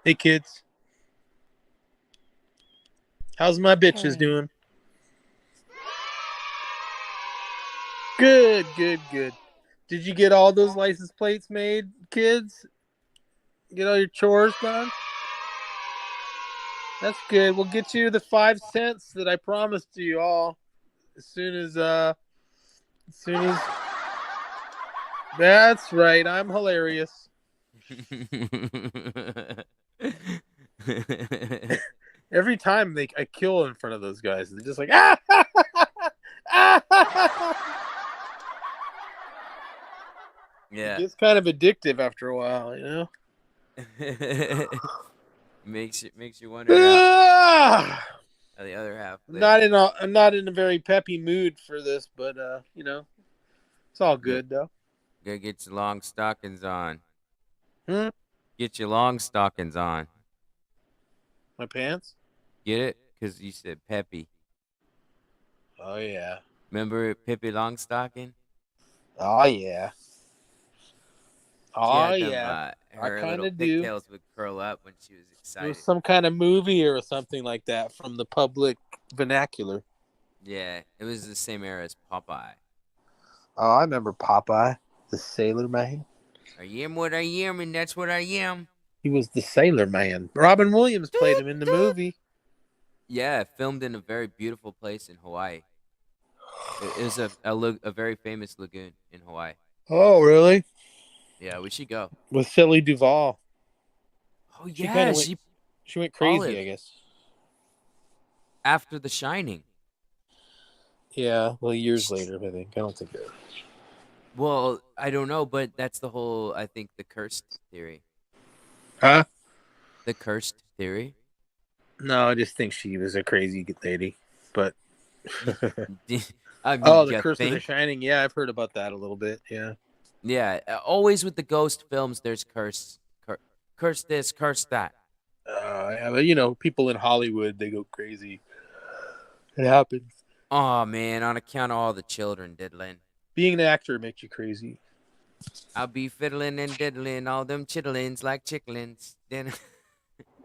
Hey, kids. How's my bitches Hey. doing? Good, good, good. Did you get all those license plates made, kids? Get all your chores done? That's good. We'll get you the 5 cents that I promised you all as soon as that's right. I'm hilarious. Every time I kill in front of those guys, they're just like ah, It Yeah. gets kind of addictive after a while, you know. makes you wonder Ah! how the other half I'm lives. not in a I'm not in a very peppy mood for this, but it's all Go, good though. go get your long stockings on. Hmm? Get your long stockings on. My pants? Get it? Because you said Peppy. Oh yeah. Remember Pippi Longstocking? Oh yeah. She Oh had them. yeah. I Her kind little of do. pigtails would curl up when she was It was excited. some kind of movie or something like that from the public vernacular. Yeah, it was the same era as Popeye. Oh, I remember Popeye, the Sailor Man. I am what I am, and that's what I am. He was the Sailor Man. Robin Williams played Doot, him in the doot. movie. Yeah, filmed in a very beautiful place in Hawaii. It was a very famous lagoon in Hawaii. Oh, really? Yeah, we should go. With Shelley Duvall. Oh She kind yeah, of went. she She went crazy, Olive I guess. after The Shining. Yeah. Well, years Sh- later, I think. I don't think it. Well, I don't know, but that's the whole. I think the cursed theory. Huh? The cursed theory. No, I just think she was a crazy lady. But I mean, oh, the you Curse of the think? Shining. Yeah, I've heard about that a little bit. Yeah. Yeah, always with the ghost films, there's curse this, curse that. Yeah, but people in Hollywood they go crazy. It happens. Oh man, on account of all the children diddling. Being an actor makes you crazy. I'll be fiddling and diddling all them chitlins like chicklins. Then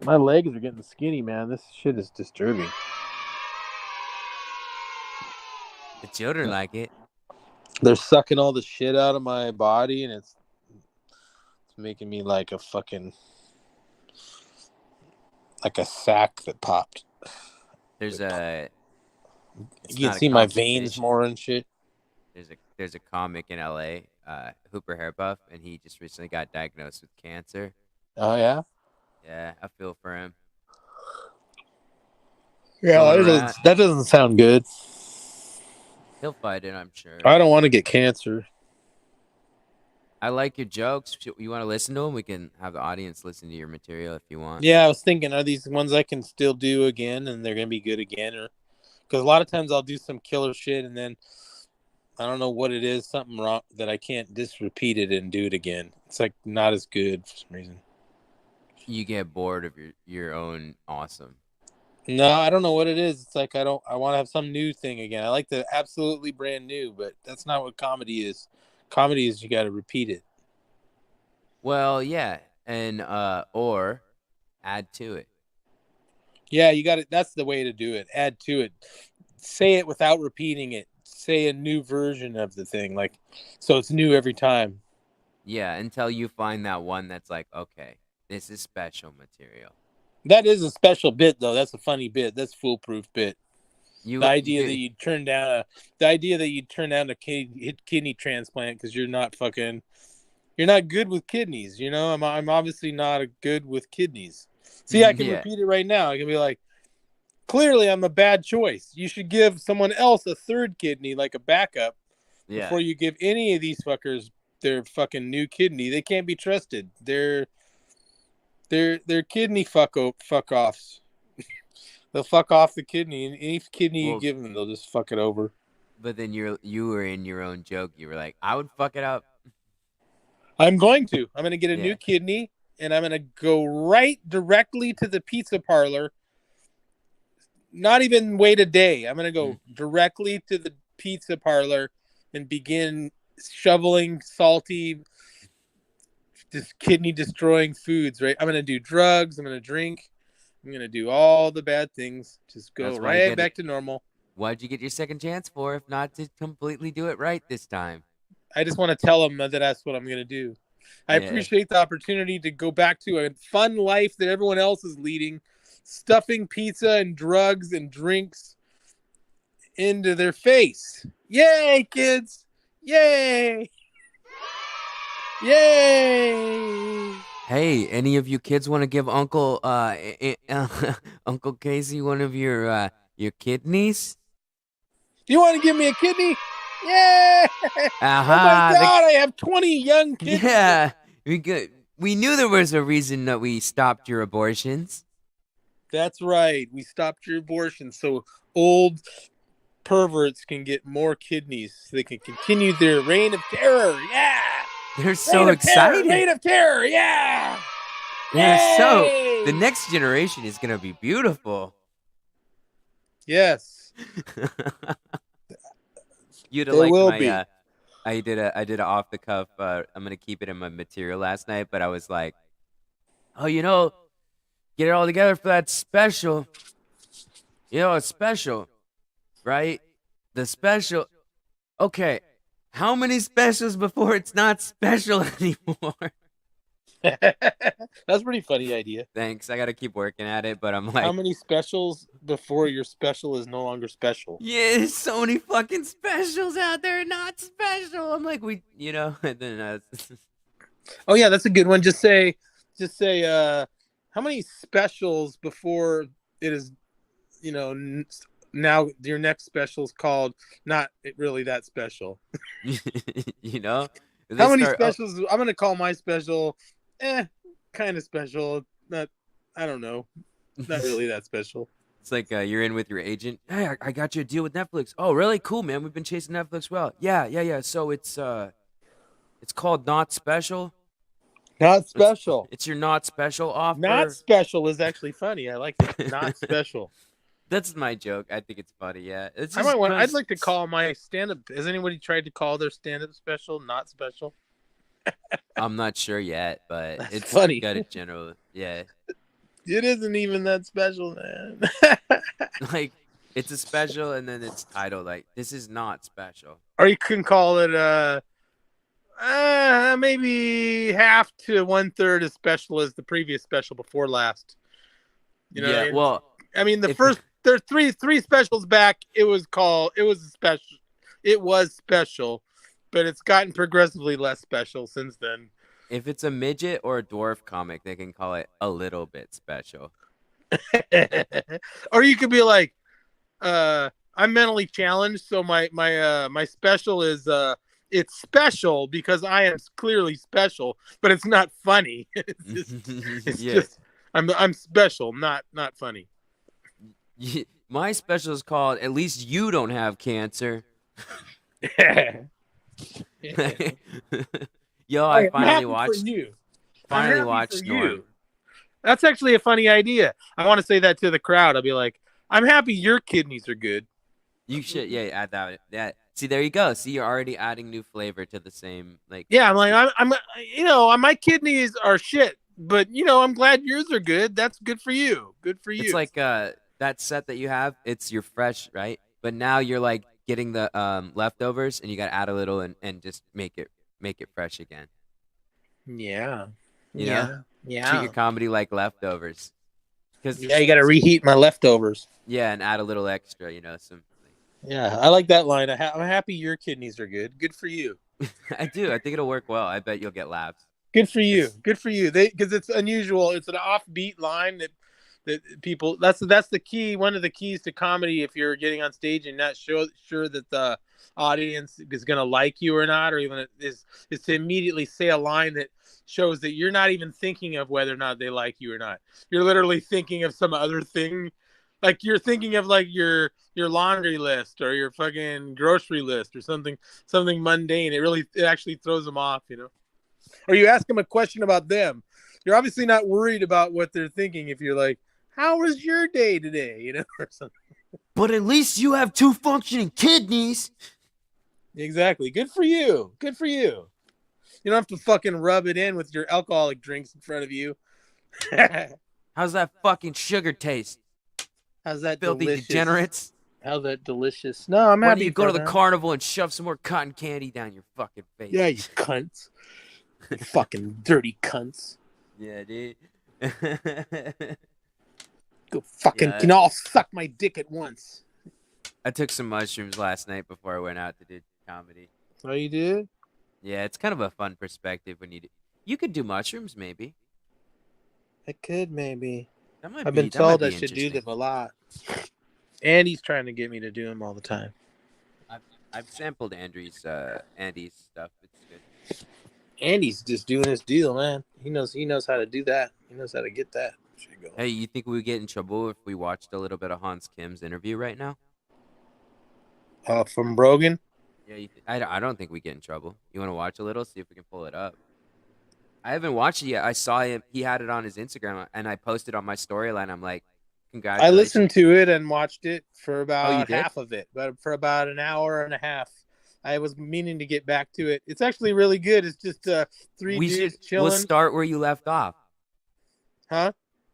My legs are getting skinny, man. This shit is disturbing. the children like it. They're sucking all the shit out of my body, and it's making me like a fucking like a sack that popped. There's a. You It's can not a see my veins competition. more and shit. There's a comic in L.A. Hooper Hairbuff, and he just recently got diagnosed with cancer. Oh yeah. Yeah, I feel for him. Yeah, Going around, that doesn't sound good. he'll fight it, I'm sure. I don't want to get cancer. I like your jokes. You want to listen to them? We can have the audience listen to your material if you want. Yeah, I was thinking, are these ones I can still do again, and they're gonna be good again, or because a lot of times I'll do some killer shit, and then I don't know what it is, something wrong that I can't just repeat it and do it again. It's like not as good for some reason. You get bored of your own awesome. No, I don't know what it is. It's like I want to have some new thing again. I like the absolutely brand new, but that's not what comedy is. Comedy is you got to repeat it. Well, yeah, and or add to it. Yeah, you got it. That's the way to do it. Add to it. Say it without repeating it. Say a new version of the thing, like so it's new every time. Yeah, until you find that one that's like, okay, this is special material. That is a special bit, though. That's a funny bit. That's foolproof bit. The You idea that you you turn down the idea that you turn down a kidney transplant because you're not good with kidneys. I'm obviously not good with kidneys. See, I can yeah. repeat it right now. I can be like, clearly, I'm a bad choice. You should give someone else a third kidney, like a backup, Yeah. before you give any of these fuckers their fucking new kidney. They can't be trusted. They're kidney fuck offs. They'll fuck off the kidney, and any kidney you Well, give them, they'll just fuck it over. but then you were in your own joke. You were like, I would fuck it up. I'm going to. I'm going to get a new Yeah. kidney, and I'm going to go right directly to the pizza parlor. Not even wait a day. I'm going to Mm. go directly to the pizza parlor and begin shoveling salty just kidney destroying foods, right? I'm gonna do drugs. I'm gonna drink. I'm gonna do all the bad things. Just go That's why you right get it. back to normal. Why'd you get your second chance for if not to completely do it right this time? I just want to tell them that that's what I'm gonna do. I Yeah. appreciate the opportunity to go back to a fun life that everyone else is leading, stuffing pizza and drugs and drinks into their face. Yay, kids! Yay! Yay! Hey, any of you kids want to give Uncle Uncle Casey one of your kidneys? Do you want to give me a kidney? Yeah! Oh my Aha! God! I have 20 young kidneys. Yeah, we good. We knew there was a reason that we stopped your abortions. That's right. We stopped your abortion so old perverts can get more kidneys. So they can continue their reign of terror. Yeah! They're Reign so of terror! excited. Reign of terror! Yeah! They're so. The Yay! next generation is gonna be beautiful. Yes, You'd have they liked will my be. I did a off the cuff. I'm gonna keep it in my material last night, but I was like, oh, get it all together for that special. It's special, right? The special. Okay, how many specials before it's not special anymore? That's a pretty funny idea. Thanks. I gotta keep working at it, but I'm How like, many specials before your special is no longer special? yeah, there's so many fucking specials out there not special. I'm like, and then Oh yeah, that's a good one. Just say, how many specials before it is, now your next special is called not really that special. you know, they How many start. Oh, specials? I'm gonna call my special, kind of special. Not, I don't know, not really that special. it's like you're in with your agent. Hey, I got you a deal with Netflix. Oh, really? Cool, man. We've been chasing Netflix well. Yeah, yeah, yeah. So it's called Not Special. Not It's special. it's your not special Not offer. special is actually funny. I like it. Not special. That's my joke. I think it's funny. Yeah, it's I might just want. I'd because like to call my stand-up. Has anybody tried to call their stand-up special not special? I'm not sure yet, but That's it's funny. got a general. Yeah, It isn't even that special, man. like it's a special, and then it's titled like this is not special. Or you can call it maybe half to 1/3 as special as the previous special before last. Yeah, well, I mean the if first there's three specials back. It was special. It was special, but it's gotten progressively less special since then. if it's a midget or a dwarf comic, they can call it a little bit special. Or you could be like, I'm mentally challenged, so my special is it's special because I am clearly special, but it's not funny. It's Yeah, just I'm special, not funny. my special is called "At least you don't have cancer." Yo, I I'm finally happy for watched. you. I'm Finally happy watched for Norm. you. That's actually a funny idea. I want to say that to the crowd. I'll be like, I'm happy your kidneys are good. You should, yeah, add that. Yeah, see, there you go. See, you're already adding new flavor to the same, like. Yeah, I'm like, my kidneys are shit, but I'm glad yours are good. That's good for you. Good for It's you. like that set that you have. It's your fresh, right? But now you're like getting the leftovers, and you got to add a little and just make it fresh again. Yeah. You know, Yeah. treat Yeah. your comedy like leftovers. Cause Yeah, you got to reheat my leftovers. yeah, and add a little extra. Some. Yeah, I like that line. I'm happy your kidneys are good. Good for you. I do. I think it'll work well. I bet you'll get laughs. Good for you. Good for you. Because it's unusual. It's an offbeat line that people. That's the key. One of the keys to comedy. If you're getting on stage and not sure that the audience is going to like you or not, or even is to immediately say a line that shows that you're not even thinking of whether or not they like you or not. You're literally thinking of some other thing. Like you're thinking of like your laundry list or your fucking grocery list or something mundane. It actually throws them off, Or you ask them a question about them. You're obviously not worried about what they're thinking if you're like, how was your day today? Or something. But at least you have two functioning kidneys. Exactly. Good for you. Good for you. You don't have to fucking rub it in with your alcoholic drinks in front of you. How's that fucking sugar taste? How's that Filthy delicious? degenerates. How's that delicious? No, I'm Why don't happy you go for to the them. carnival and shove some more cotton candy down your fucking Yeah, face? you cunts. You fucking dirty cunts. Yeah, dude. Go fucking Yeah, can all suck my dick at once. I took some mushrooms last night before I went out to do comedy. Oh, you did? Yeah, it's kind of a fun perspective when you do. You could do mushrooms, maybe. I could maybe. I've been That might told I be should do interesting. them a lot. Andy's trying to get me to do them all the time. I've I've sampled Andy's stuff. It's good. Andy's just doing his deal, man. He knows how to do that. He knows how to get that shit going. Hey, you think we would get in trouble if we watched a little bit of Hans Kim's interview right now? From Brogan. Yeah, I don't think we get in trouble. You want to watch a little, see if we can pull it up. I haven't watched it yet. I saw him. He had it on his Instagram, and I posted on my storyline. I'm like, I congratulations. listened to it and watched it for Oh, you about did? half of it, but for about an hour and a half. I was meaning to get back to it. It's actually really good. It's just three dudes We'll chilling. start where you left off. Huh?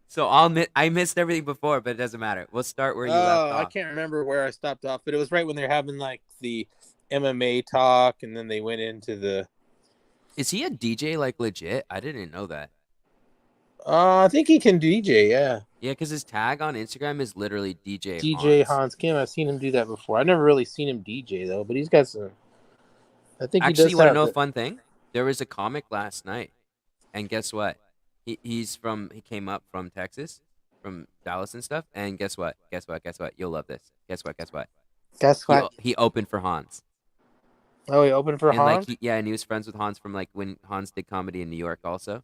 So I missed everything before, but it doesn't matter. We'll start where you left Oh, I off. can't remember where I stopped off, but it was right when they're having like the MMA talk, and then they went into the. Is he a DJ like legit? I didn't know that. I think he can DJ. Yeah, Yeah, because his tag on Instagram is literally DJ DJ Hans. Hans Kim. I've seen him do that before. I've never really seen him DJ though, but he's got some. I think he Actually, does you want to have know a it. fun thing? There was a comic last night, and guess what? He came up from Texas, from Dallas and stuff. And guess what? Guess what? Guess what? You'll love this. Guess what? Guess what? Guess what? He opened for Hans. Oh, he opened for And like Hans. and he was friends with Hans from like when Hans did comedy in New York also.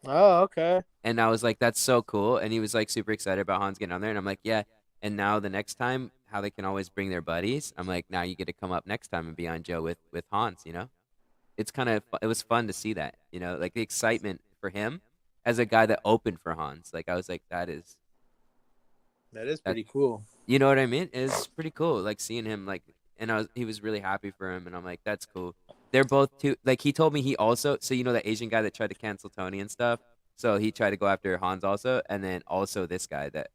Oh, okay. And I was like, that's so cool. And he was like super excited about Hans getting on there. And I'm like, yeah. And now the next time, how they can always bring their buddies. I'm like, now you get to come up next time and be on Joe with Hans. It's it was fun to see that. Like the excitement for him as a guy that opened for Hans. Like I was like, That is that. pretty cool. You know what I mean? It's pretty cool. Like seeing him and he was really happy for him. And I'm like, that's cool. They're both too. Like he told me he also. So the Asian guy that tried to cancel Tony and stuff. So he tried to go after Hans also, and then also this guy that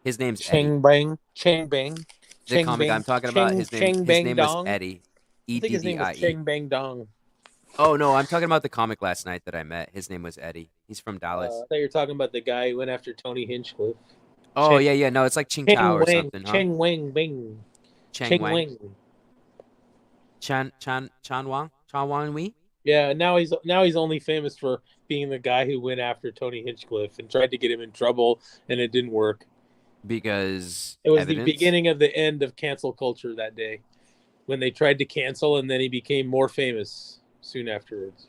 his name's Eddie. Chang Bang. Chang Bang. The Chang comic Bang. I'm talking about, Chang his Bang name was Dong. Eddie. I think his name was Eddie. Chang Bang Dong. Oh no, I'm talking about the comic last night that I met. His name was Eddie. He's from Dallas. I thought you were talking about the guy who went after Tony Hinchcliffe. Oh yeah. No, it's like Ching Chao or Wang. something, huh? Chang Wang Bing. Chang Wang. Chan Wang Wei. Yeah, now he's only famous for being the guy who went after Tony Hinchcliffe and tried to get him in trouble, and it didn't work. Because it was evidence? The beginning of the end of cancel culture that day, when they tried to cancel, and then he became more famous soon afterwards.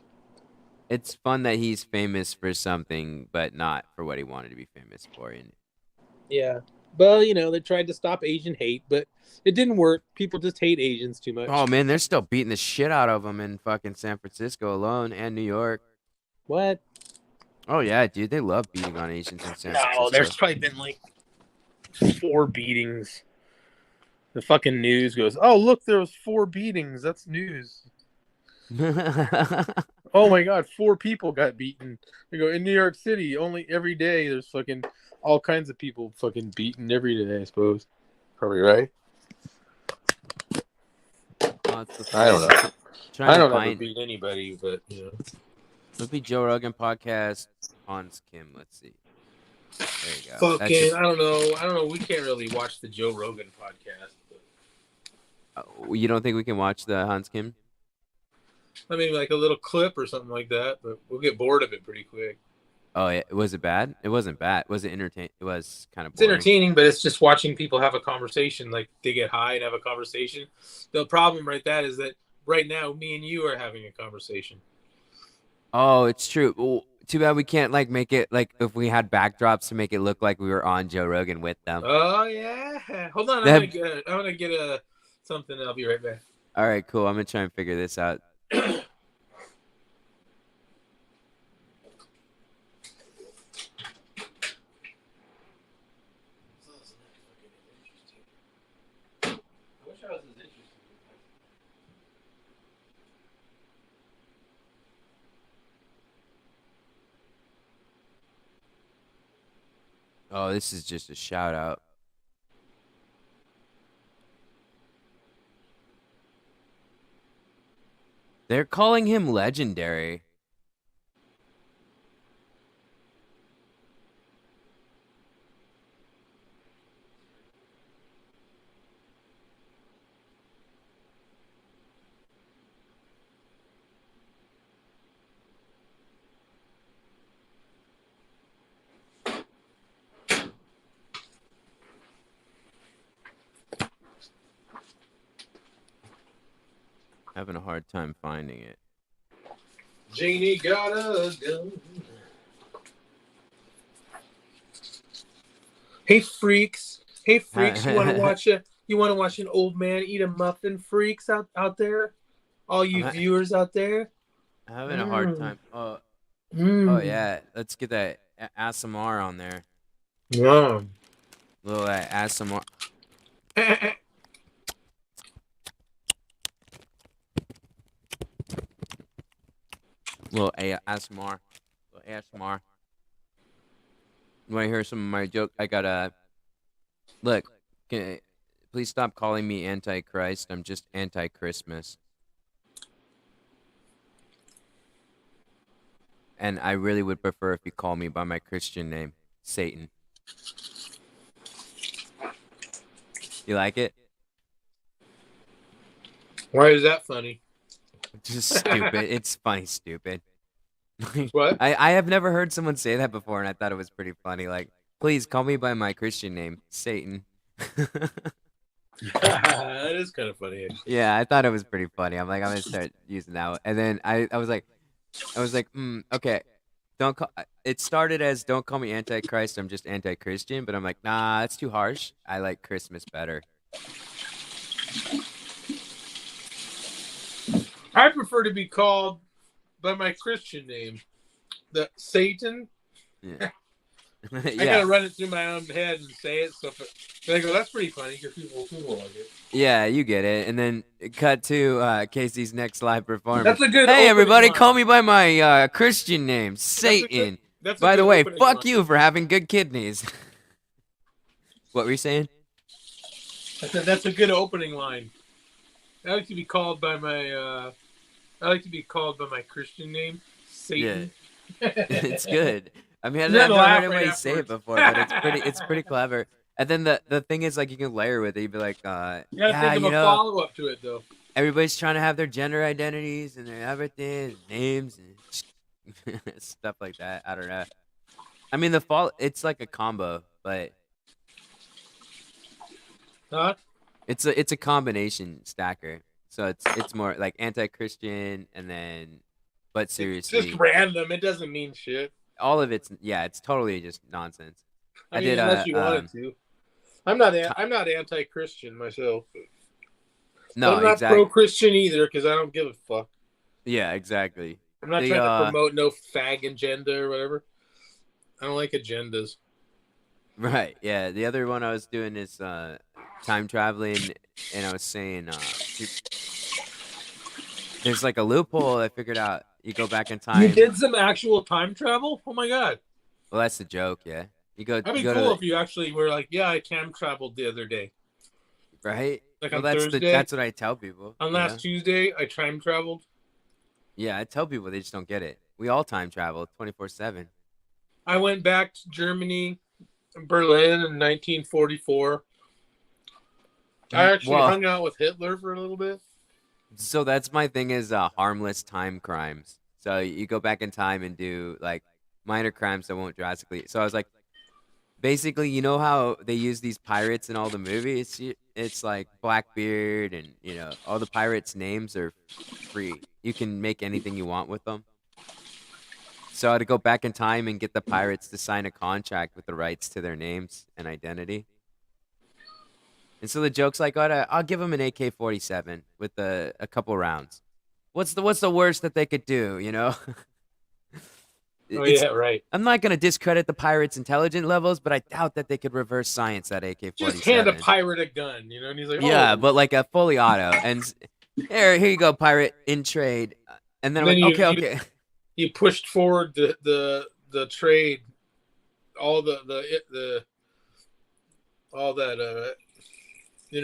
It's fun that he's famous for something, but not for what he wanted to be famous for. Yeah. Well, they tried to stop Asian hate, but it didn't work. People just hate Asians too much. Oh, man, they're still beating the shit out of them in fucking San Francisco alone and New York. What? Oh, yeah, dude. They love beating on Asians in San Francisco. No, there's probably been like 4 beatings. The fucking news goes, oh, look, there was 4 beatings. That's news. Oh, my God, 4 people got beaten. They go, in New York City, only every day there's fucking all kinds of people fucking beaten every day, I suppose. Probably right. I don't know. I don't ever beat anybody, but It'll be Joe Rogan podcast. Hans Kim. Let's see. There you go. Fucking, I don't know. We can't really watch the Joe Rogan podcast. But... you don't think we can watch the Hans Kim? I mean, like a little clip or something like that, but we'll get bored of it pretty quick. Oh, yeah. Was it bad? It wasn't bad. Was it entertaining? It was kind of boring. It's entertaining, but it's just watching people have a conversation. Like, they get high and have a conversation. The problem is that right now, me and you are having a conversation. Oh, it's true. Well, too bad we can't, make it, if we had backdrops to make it look like we were on Joe Rogan with them. Oh, yeah. Hold on. I'm going to get something. I'll be right back. All right, cool. I'm going to try and figure this out. Oh, this is just a shout out. They're calling him legendary. Having a hard time finding it. Janie got a gun. Hey freaks! Hey freaks! You want to watch a? You want to watch an old man eat a muffin? Freaks out there, all you viewers out there. Having a hard time. Oh yeah. Let's get that ASMR on there. Yeah. Little ASMR. Little ASMR. Little ASMR. You want to hear some of my joke? I got look. Please stop calling me Antichrist. I'm just anti-Christmas. And I really would prefer if you call me by my Christian name, Satan. You like it? Why is that funny? Just stupid. It's funny, stupid. What? I have never heard someone say that before, and I thought it was pretty funny. Like, please call me by my Christian name, Satan. That is kind of funny. Actually. Yeah, I thought it was pretty funny. I'm like, I'm gonna start using that one. And then I was like, okay. Don't call. It started as "Don't call me Antichrist. I'm just anti-Christian," but I'm like, nah, that's too harsh. I like Christmas better. I prefer to be called by my Christian name, the Satan. Yeah. I gotta run it through my own head and say it. So I go, that's pretty funny because people like it. Yeah, you get it. And then cut to Casey's next live performance. That's a good. Hey, everybody, line. call me by my Christian name, Satan. By the way, fuck line. you for having good kidneys. What were you saying? I said that's a good opening line. I like to be called by my. I like to be called by my Christian name, Satan. Yeah. It's good. I mean, I've never heard anybody say it before, but it's pretty clever. And then the thing is, like, you can layer with it. You'd be like, you gotta think of a follow up to it, though. Everybody's trying to have their gender identities and their everything, and names and stuff like that. I don't know. I mean, it's like a combo, but it's a combination stacker. So it's more like anti-Christian and then, but seriously, it's just random. It doesn't mean shit. All of it's totally just nonsense. I mean, unless you wanted to. I'm not anti-Christian myself. No, I'm not exactly. pro-Christian either because I don't give a fuck. Yeah, exactly. I'm not trying to promote no fag agenda or whatever. I don't like agendas. Right. Yeah. The other one I was doing is time traveling, and I was saying there's like a loophole I figured out. You go back in time. You did some actual time travel? Oh my god. Well, that's the joke, yeah. That'd be cool if you actually were like, yeah, I time traveled the other day. Right? Like on Thursday. That's what I tell people. On last Tuesday, I time traveled. Yeah, I tell people, they just don't get it. We all time travel 24/7. I went back to Germany, Berlin in 1944. I actually hung out with Hitler for a little bit. So that's my thing is harmless time crimes. So you go back in time and do like minor crimes that won't drastically. So I was like, basically, you know how they use these pirates in all the movies? It's like Blackbeard and, all the pirates' names are free. You can make anything you want with them. So I had to go back in time and get the pirates to sign a contract with the rights to their names and identity. And so the joke's like, I'll give them an AK-47 with a couple rounds. What's the worst that they could do, Yeah, right. I'm not going to discredit the pirates' intelligence levels, but I doubt that they could reverse science at AK-47. Just hand a pirate a gun, and he's like, yeah, but like a fully auto. And here you go, pirate, in trade. And then I'm like, okay. You pushed forward the trade all the all that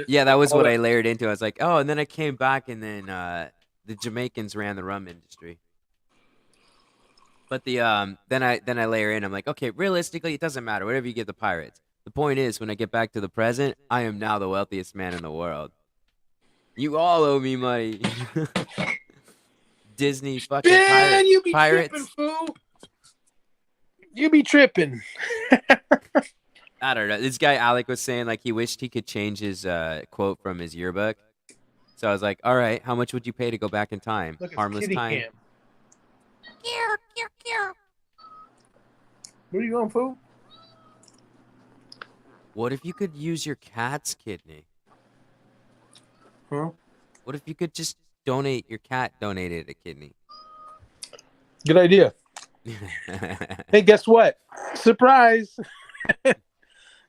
Yeah, that was all what that. I layered into. I was like, oh, and then I came back, and then the Jamaicans ran the rum industry. But then I layer in. I'm like, okay, realistically, it doesn't matter. Whatever you give the pirates. The point is, when I get back to the present, I am now the wealthiest man in the world. You all owe me money. Disney fucking Ben, you be tripping, pirates. fool. You be tripping. I don't know. This guy Alec was saying like he wished he could change his quote from his yearbook. So I was like, all right, how much would you pay to go back in time? Look, it's Harmless kitty time. cam. Where are you going, fool? What if you could use your cat's kidney? Huh? What if you could just donate your cat donated a kidney? Good idea. Hey, guess what? Surprise!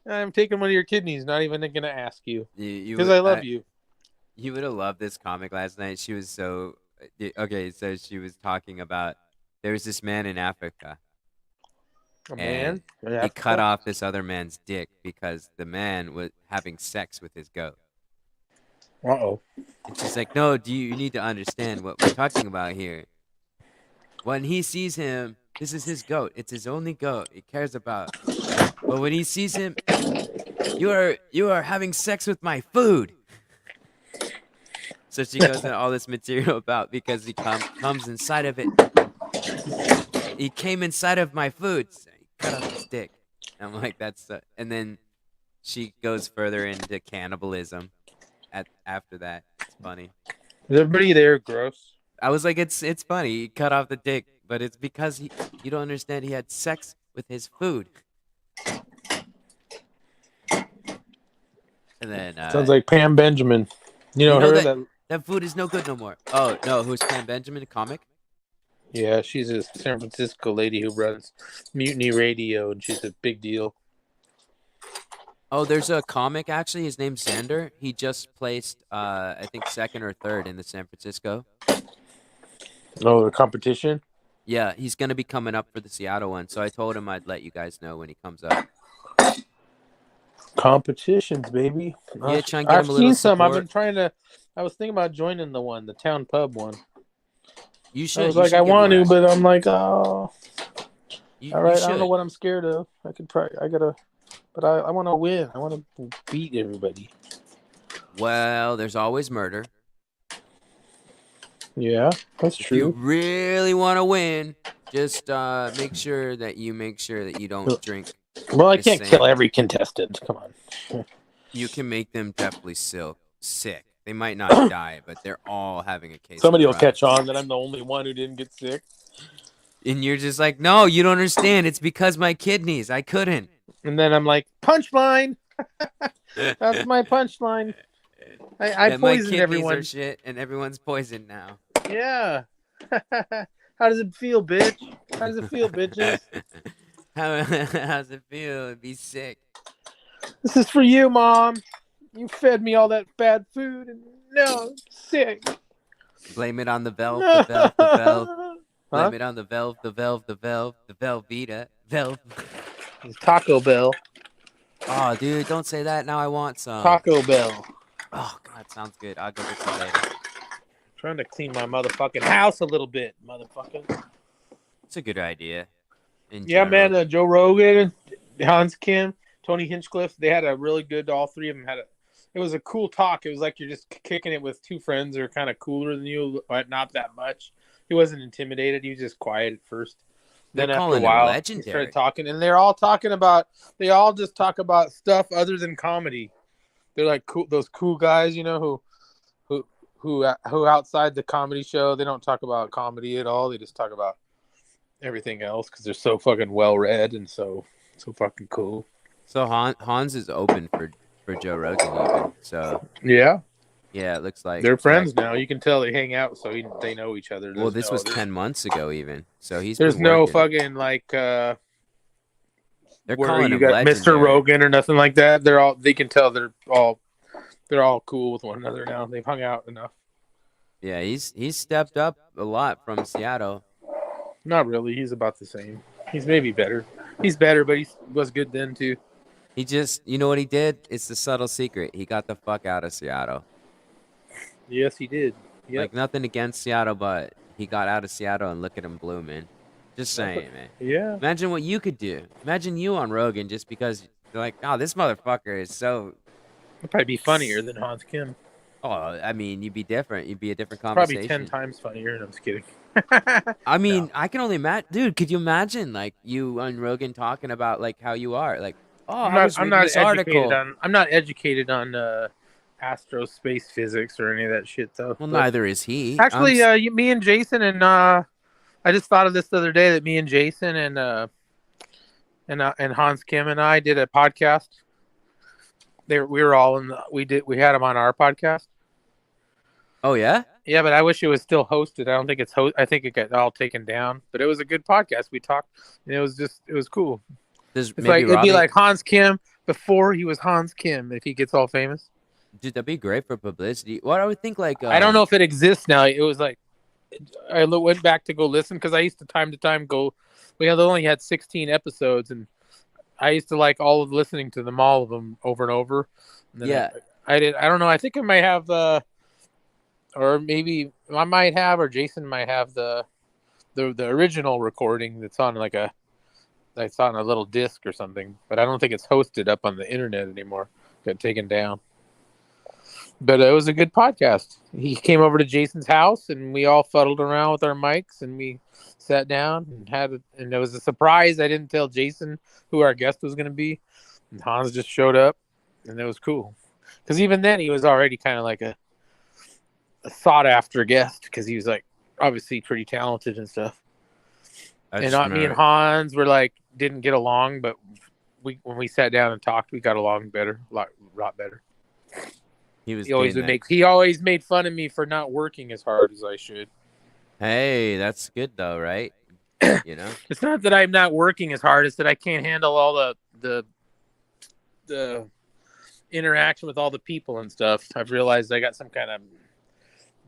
I'm taking one of your kidneys. Not even going to ask you because I love you. You would have loved this comic last night. She was so okay. So she was talking about there was this man in Africa. A And man? he cut off this other man's dick because the man was having sex with his goat. Uh-oh. And she's like, no, you need to understand what we're talking about here. When he sees him, this is his goat. It's his only goat he cares about. But when he sees him, you are having sex with my food. So she goes into all this material about because he comes inside of it. He came inside of my food. So he cut off his dick. I'm like, that's and then she goes further into cannibalism. After that, it's funny. Is everybody there gross? I was like, it's funny. He cut off the dick, but it's because you don't understand. He had sex with his food. And then Sounds like Pam Benjamin. You know her? That food is no good no more. Oh no, who's Pam Benjamin? A comic? Yeah, she's a San Francisco lady who runs Mutiny Radio, and she's a big deal. Oh, there's a comic actually. His name's Xander. He just placed, I think, second or third in the San Francisco. Oh, the competition? Yeah, he's gonna be coming up for the Seattle one. So I told him I'd let you guys know when he comes up. Competitions, baby. Yeah, try and get him a little seen some. support. I've been trying to. I was thinking about joining the town pub one. You should. I was like, I want to, but I'm like, oh, all right. I don't know what I'm scared of. I could try. But I want to win. I want to beat everybody. Well, there's always murder. Yeah, that's true. If you really want to win, just make sure that you don't drink. Well, I can't kill every contestant. Come on. You can make them definitely sick. They might not die, but they're all having a case. Somebody will catch on that I'm the only one who didn't get sick. And you're just like, no, you don't understand. It's because my kidneys. I couldn't. And then I'm like, punchline. That's my punchline. I poisoned everyone. Are shit, and everyone's poisoned now. Yeah. How does it feel, bitch? How does it feel, bitches? How does it feel to be sick? This is for you, Mom. You fed me all that bad food, and now I'm sick. Blame it on the Velv, the Velv. Blame Huh? it on the Velv, the Velveeta, Velv. It's Taco Bell. Oh, dude, don't say that. Now I want some. Taco Bell. Oh, God, sounds good. I'll go get some later. Trying to clean my motherfucking house a little bit, motherfucker. It's a good idea. Yeah, man. Joe Rogan, Hans Kim, Tony Hinchcliffe. They had a really good. All three of them had a. It was a cool talk. It was like you're just kicking it with two friends who are kind of cooler than you, but not that much. He wasn't intimidated. He was just quiet at first. Then after a while, he started talking, and they're all talking about. They all just talk about stuff other than comedy. They're like cool, those cool guys, you know, who outside the comedy show, they don't talk about comedy at all. They just talk about everything else because they're so fucking well read and so fucking cool. So Hans is open for Joe Rogan even. So yeah, it looks like they're friends now. You can tell they hang out, so they know each other. Well, this was 10 months ago even. So there's no fucking like they're calling you got Mr. Rogan or nothing like that. They can tell they're all cool with one another now. They've hung out enough. Yeah, he's stepped up a lot from Seattle. Not really. He's about the same. He's maybe better. He's better, but he was good then too. He just, you know what he did? It's the subtle secret. He got the fuck out of Seattle. Yes, he did. Yep. Like nothing against Seattle, but he got out of Seattle and look at him blooming. Just That's what, saying, man. yeah. Imagine what you could do. Imagine you on Rogan just because you're like, oh, this motherfucker is so. It'd probably be funnier than Hans Kim. Oh, I mean, you'd be different. You'd be a different Probably 10 conversation. times funnier. And I'm just kidding. I No, mean, I can only imagine, dude. Could you imagine like you on Rogan talking about like how you are? Like, oh, I'm I not. was I'm reading not this educated article. on. I'm not educated on astrospace physics or any of that shit though. Well, But neither is he. actually, me and Jason and I just thought of this the other day that me and Jason and Hans Kim and I did a podcast. We were all in. We had him on our podcast. Oh yeah. Yeah, but I wish it was still hosted. I don't think it's host. I think it got all taken down. But it was a good podcast. We talked. And it was cool. Does It's maybe like it'd be Robbie? like Hans Kim before he was Hans Kim if he gets all famous. Dude, that'd be great for publicity. What I would think, like, I don't know if it exists now. It was like went back to go listen because I used to time go. We had only had 16 episodes, and I used to like all of listening to them, all of them over and over. And then yeah, I did. I don't know. I think I might have or maybe I might have, or Jason might have the original recording that's on that's on a little disc or something. But I don't think it's hosted up on the internet anymore. Got taken down. But it was a good podcast. He came over to Jason's house, and we all fuddled around with our mics, and we sat down and and it was a surprise. I didn't tell Jason who our guest was going to be, and Hans just showed up, and it was cool. Because even then, he was already kind of like a sought after guest because he was like obviously pretty talented and stuff. that's And not me and smart. Hans were like didn't get along, but when we sat down and talked, we got along better, lot better. He was doing that. He always made fun of me for not working as hard as I should. Hey, that's good though, right? You know. It's not that I'm not working as hard; it's that I can't handle all the interaction with all the people and stuff. I've realized I got some kind of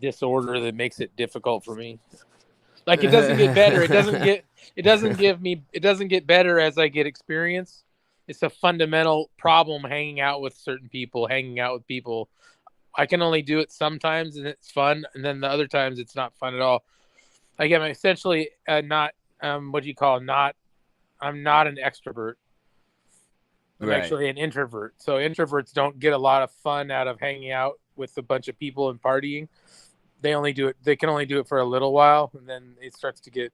disorder that makes it difficult for me. Like it doesn't get better. It doesn't get better as I get experience. It's a fundamental problem hanging out with certain people, hanging out with people. I can only do it sometimes and it's fun, and then the other times it's not fun at all. Like I'm essentially not what do you call not I'm not an extrovert. I'm Right. actually an introvert. So introverts don't get a lot of fun out of hanging out with a bunch of people and partying. They can only do it for a little while, and then it starts to get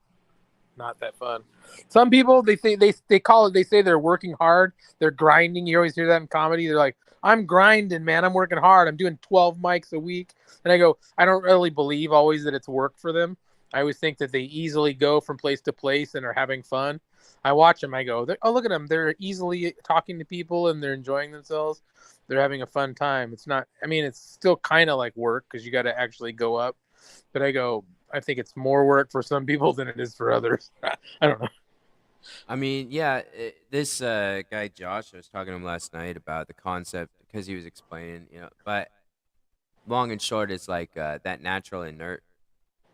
not that fun. Some people they call it, they say they're working hard, they're grinding. You always hear that in comedy. They're like, I'm grinding, man, I'm working hard, I'm doing 12 mics a week. And I go, I don't really believe always that it's work for them. I always think that they easily go from place to place and are having fun. I watch them, I go, oh, look at them, they're easily talking to people and they're enjoying themselves, they're having a fun time. It's not, I mean, it's still kind of like work because you got to actually go up. But I go, I think it's more work for some people than it is for others. I don't know. I mean, yeah. This guy Josh, I was talking to him last night about the concept because he was explaining, you know. But long and short is like that natural inert,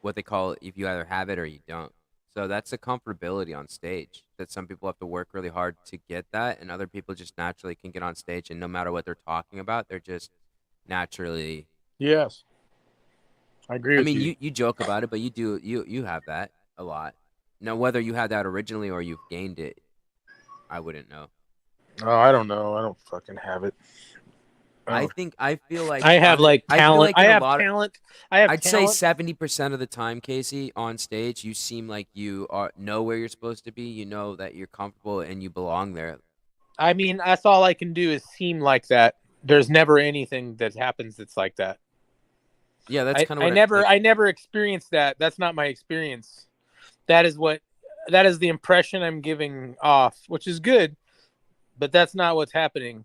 what they call if you either have it or you don't. So that's the comfortability on stage. That some people have to work really hard to get that, and other people just naturally can get on stage, and no matter what they're talking about, they're just naturally. Yes, I agree I with mean, you. you joke about it, but you have that a lot. Now, whether you had that originally or you've gained it, I wouldn't know. Oh, I don't know. I don't fucking have it. I Oh. think I feel like I have like I feel talent. like in a lot of I have I'd say talent. 70% of the time, Casey, on stage, you seem like you know where you're supposed to be. You know that you're comfortable and you belong there. I mean, that's all I can do is seem like that. There's never anything that happens that's like that. Yeah, that's kind of what I never experienced that. That's not my experience. That is what that is the impression I'm giving off, which is good, but that's not what's happening.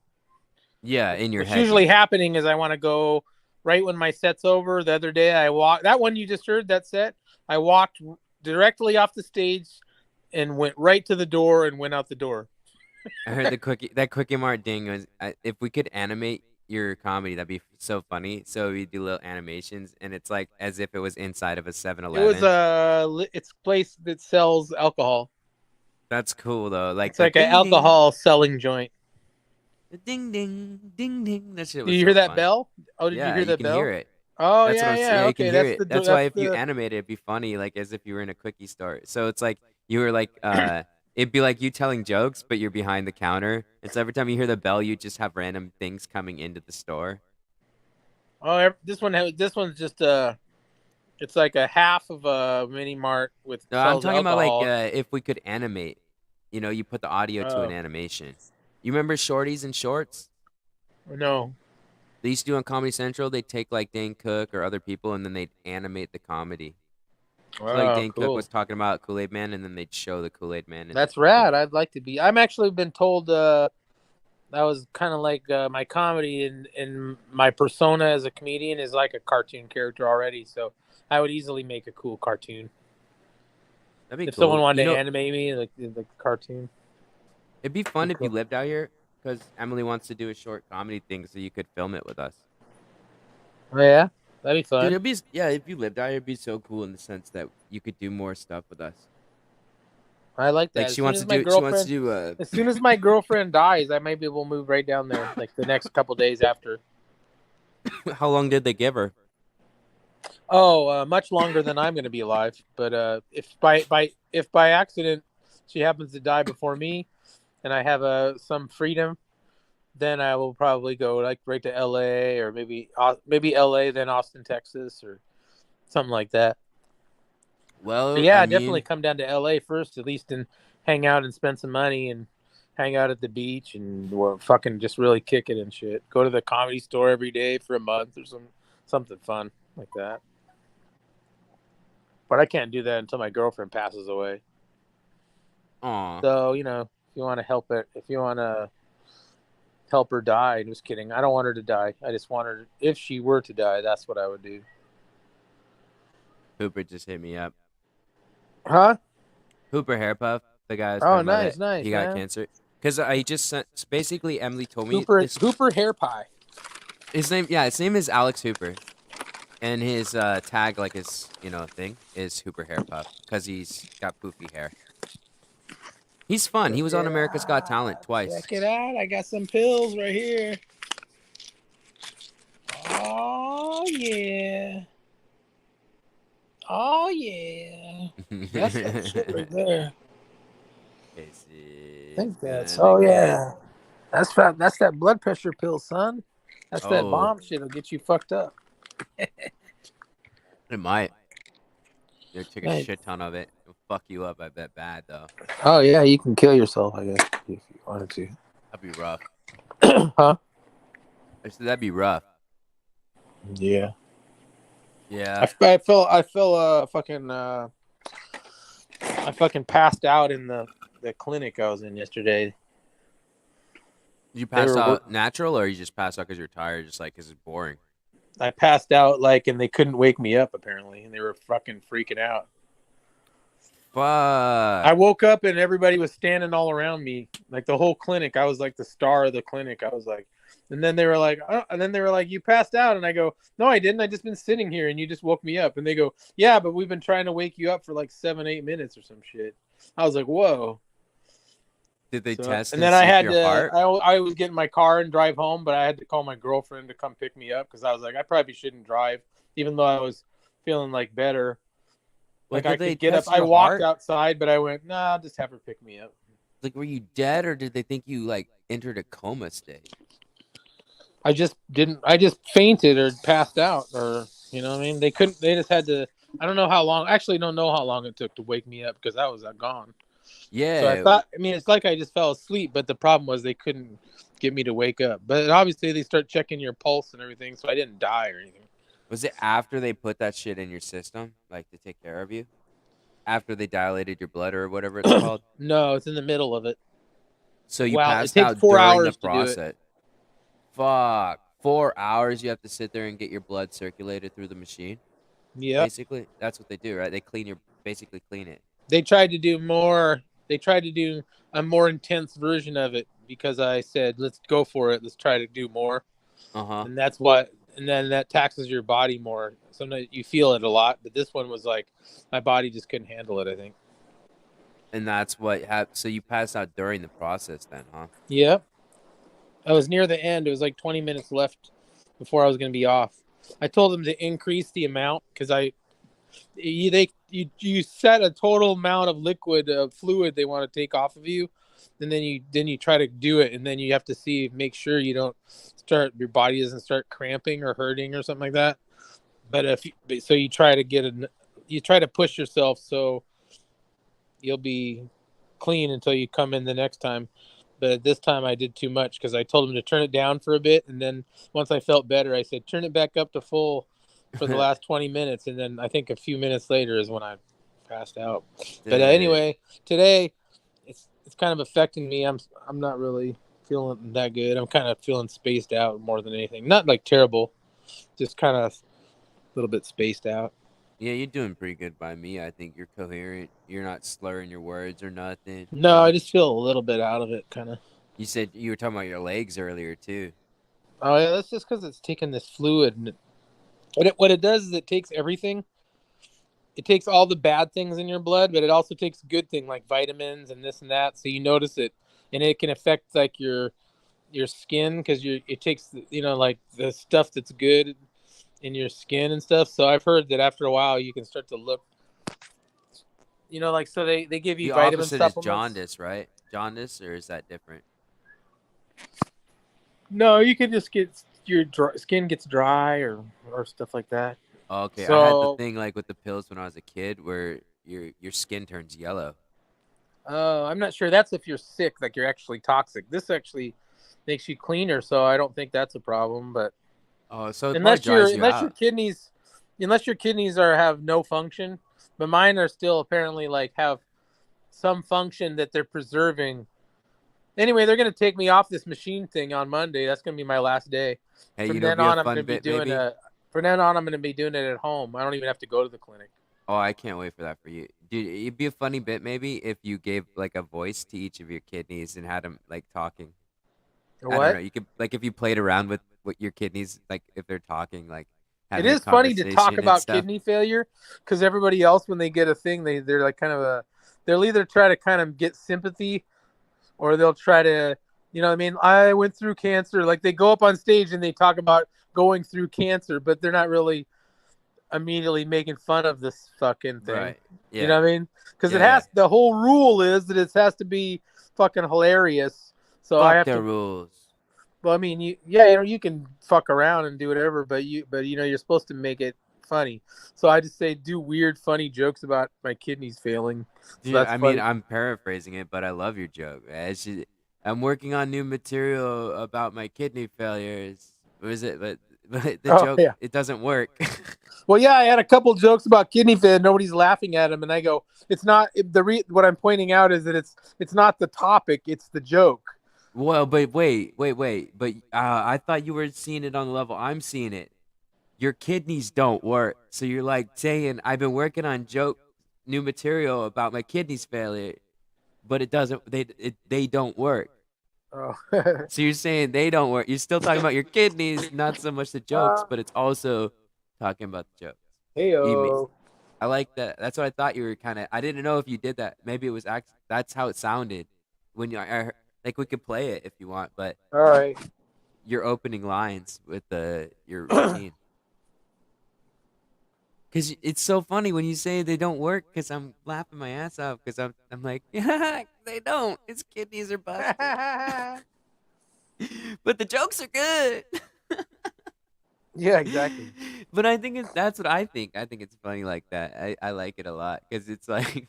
yeah, in your What's head. usually happening is I want to go right when my set's over. The other day, I walked that one you just heard that set. I walked directly off the stage and went right to the door and went out the door. I heard that quickie mart ding was if we could animate your comedy, that'd be so funny. So we do little animations, and it's like as if it was inside of a It was 7-Eleven. it's a place that sells alcohol. That's cool though. Like It's the like an ding ding, alcohol selling joint. the ding ding, ding ding. That shit Did was you hear so that fun. bell? Oh, did you Yeah, hear you that can hear bell? it. Oh That's what yeah, I'm saying. yeah. Yeah, you can Okay, hear that's it. That's why that's if you the. animate it, it'd be funny, like as if you were in a quickie store. So it's like you were like, it'd be like you telling jokes, but you're behind the counter. And so every time you hear the bell, you just have random things coming into the store. Oh, this one's just it's like a half of a mini mart with No, I'm sells talking about like alcohol. if we could animate, you put the audio to an Oh animation. You remember Shorties and Shorts? no. They used to do on Comedy Central. They'd take like Dane Cook or other people, and then they'd animate the comedy. So like Oh, Dane Cook cool. was talking about Kool-Aid Man, and then they'd show the Kool-Aid Man in the That's rad. thing. I'd like to be. I'm actually been told that was kind of like my comedy and my persona as a comedian is like a cartoon character already. So I would easily make a cool cartoon That'd be if someone cool. wanted to animate me like a cartoon. It'd be Be fun if you cool. lived out here, because Emily wants to do a short comedy thing, so you could film it with us. Oh, yeah, that'd be Dude, fun. it'd be yeah. If you lived out here, it'd be so cool in the sense that you could do more stuff with us. I like Like that. she wants to do. As soon as my girlfriend dies, I might be able to move right down there, like the next couple days after. How long did they give her? Oh, much longer than I'm going to be alive. But if by accident she happens to die before me, and I have some freedom, then I will probably go like right to L.A. or maybe L.A. then Austin, Texas, or something like that. But Well, yeah, I I definitely mean, come down to L.A. first, at least, and hang out and spend some money and hang out at the beach and fucking just really kick it and shit. Go to the comedy store every day for a month or something fun like that. But I can't do that until my girlfriend passes away. aw, So if you want to help it, if you want to help her die, just kidding. I don't want her to die. I just want her. If she were to die, that's what I would do. Hooper just hit me up. Huh? Hooper Hairpuff, the guy I was Oh, talking about nice, that nice, he got man. cancer. Because I just sent. Basically, Emily told me this. Hooper hair pie. His name, yeah, his name is Alex Hooper, and his tag, like his thing, is Hooper Hairpuff because he's got poofy hair. He's fun. He Check was on it America's Got out. Talent twice. Check it out. I got some pills right here. Oh yeah. Oh yeah. That's that shit right there. I It's think that's. gonna Oh get. yeah. That's that blood pressure pill, son. That's that Oh, bomb shit. It'll get you fucked up. it might. You take a Nice. shit ton of it. It'll fuck you up. I bet bad though. Oh yeah, you can kill yourself, I guess, if you wanted to. That'd be rough. Huh? I said that'd be rough. Yeah. Yeah. I fell I fucking passed out in the clinic I was in yesterday. Did you They pass were out natural, or you just passed out because you're tired, just like because it's boring? I passed out and they couldn't wake me up apparently, and they were fucking freaking out. Fuck. I woke up and everybody was standing all around me, like the whole clinic. I was like the star of the clinic. I was like, and then they were like, oh, and then they were like, you passed out, and I go, no, I didn't. I just been sitting here, and you just woke me up. And they go, yeah, but we've been trying to wake you up for like 7-8 minutes or some shit. I was like, whoa. Did they test And and then I see if had your to. heart? I was getting my car and drive home, but I had to call my girlfriend to come pick me up because I was like, I probably shouldn't drive, even though I was feeling like better. Well, Like I did they could get up. test I your walked heart? outside, but I went, nah, I'll just have her pick me up. Like, were you dead, or did they think you like entered a coma state? I just didn't. I just fainted or passed out, or you know what I mean. They couldn't. They just had to. I don't know how long. Actually, don't know how long it took to wake me up because I was gone. So I Yeah. thought. I mean, it's like I just fell asleep, but the problem was they couldn't get me to wake up. But obviously, they start checking your pulse and everything, so I didn't die or anything. Was it after they put that shit in your system, like to take care of you? After they dilated your blood or whatever it's called? No, it's in the middle of it. So you Well, it passed takes out 4 during the hours to do it. process. Fuck. 4 hours you have to sit there and get your blood circulated through the machine. Yep. Basically, that's what they do, right? They basically clean it. They tried to do more. They tried to do a more intense version of it because I said, let's go for it. Let's try to do more. Uh-huh. And that's what, and then that taxes your body more. Sometimes you feel it a lot, but this one was like, my body just couldn't handle it, I think. And that's what happened. So you passed out during the process, then, huh? Yep. I was near the end. It was like 20 minutes left before I was going to be off. I told them to increase the amount because you set a total amount of liquid fluid they want to take off of you, and then you try to do it, and then you have to make sure your body doesn't start cramping or hurting or something like that. But you try to you try to push yourself so you'll be clean until you come in the next time. But this time I did too much because I told him to turn it down for a bit, and then once I felt better, I said turn it back up to full for the last 20 minutes, and then I think a few minutes later is when I passed out. But Dude. anyway, today it's kind of affecting me. I'm not really feeling that good. I'm kind of feeling spaced out more than anything. Not like terrible, just kind of a little bit spaced out. Yeah, you're doing pretty good by me. I think you're coherent. You're not slurring your words or nothing. No, I just feel a little bit out of it, kind of. You said you were talking about your legs earlier too. Oh yeah, that's just because it's taking this fluid, and what it does is it takes everything. It takes all the bad things in your blood, but it also takes good thing like vitamins and this and that. So you notice it, and it can affect like your skin because it takes like the stuff that's good in your skin and stuff. So I've heard that after a while you can start to look, like so they give you The vitamin opposite is supplements. jaundice, right? Jaundice, or is that different? No, you can just get skin gets dry or stuff like that. Okay, I had the So thing like with the pills when I was a kid where your skin turns yellow. I'm not sure. That's if you're sick, like you're actually toxic. This actually makes you cleaner, so I don't think that's a problem. But Oh, so it probably unless your dries you unless your out. kidneys unless your kidneys have no function, but mine are still apparently like have some function that they're preserving. Anyway, they're gonna take me off this machine thing on Monday. That's gonna be my last day. Hey, From you know, then be a on, I'm fun gonna be bit doing maybe. a. From then on, I'm gonna be doing it at home. I don't even have to go to the clinic. Oh, I can't wait for that for you. Dude, it'd be a funny bit maybe if you gave like a voice to each of your kidneys and had them like talking. Or I don't know. what? You could like if you played around with what your kidneys like if they're talking, like It having a is funny to talk conversation and about stuff. kidney failure because everybody else, when they get a thing, they're like kind of they'll either try to kind of get sympathy or they'll try to, what I mean, I went through cancer. Like they go up on stage and they talk about going through cancer, but they're not really immediately making fun of this fucking thing. Right. You know Yeah. what I mean? Because Yeah, yeah. the whole rule is that it has to be fucking hilarious. So I Fuck have their to, rules. well, I mean, yeah, you can fuck around and do whatever, but you're supposed to make it funny. So I just say do weird, funny jokes about my kidneys failing. So Dude, that's I mean, funny. I'm paraphrasing it, but I love your joke. I'm working on new material about my kidney failures. What is it? But the Oh joke yeah. it doesn't work. Well, yeah, I had a couple jokes about kidney failure. Nobody's laughing at them, and I go, it's not what I'm pointing out is that it's not the topic, it's the joke. Well, but wait. But I thought you were seeing it on the level I'm seeing it. Your kidneys don't work. So you're like saying I've been working on new material about my kidneys failure, but it doesn't. They don't work. Oh. So you're saying they don't work. You're still talking about your kidneys, not so much the jokes, uh, but it's also talking about the jokes. You mean Heyo. I like that. That's what I thought you were kind of. I didn't know if you did that. Maybe it was that's how it sounded when like we could play it if you want, but All right. your opening lines with the your routine. Cause it's so funny when you say they don't work. Cause I'm laughing my ass off. Cause I'm like, yeah, they don't. His kidneys are busted. But the jokes are good. Yeah, exactly. But I think that's what I think. I think it's funny like that. I like it a lot because it's like,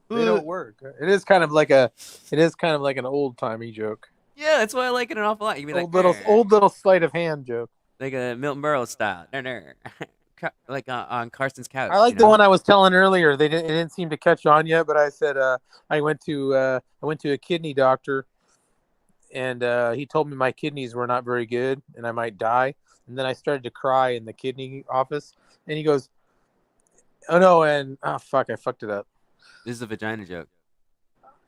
They don't work. It is kind of like an old timey joke. yeah, that's why I like it an awful lot. You can be like, Old little sleight of hand joke. like a Milton Berle style, like on Carson's I couch, you like the know? one I was telling earlier. It didn't seem to catch on yet, but I said I went to a kidney doctor, and he told me my kidneys were not very good and I might die. And then I started to cry in the kidney office, and he goes, "Oh no!" And oh fuck, I fucked it up. This is a vagina joke.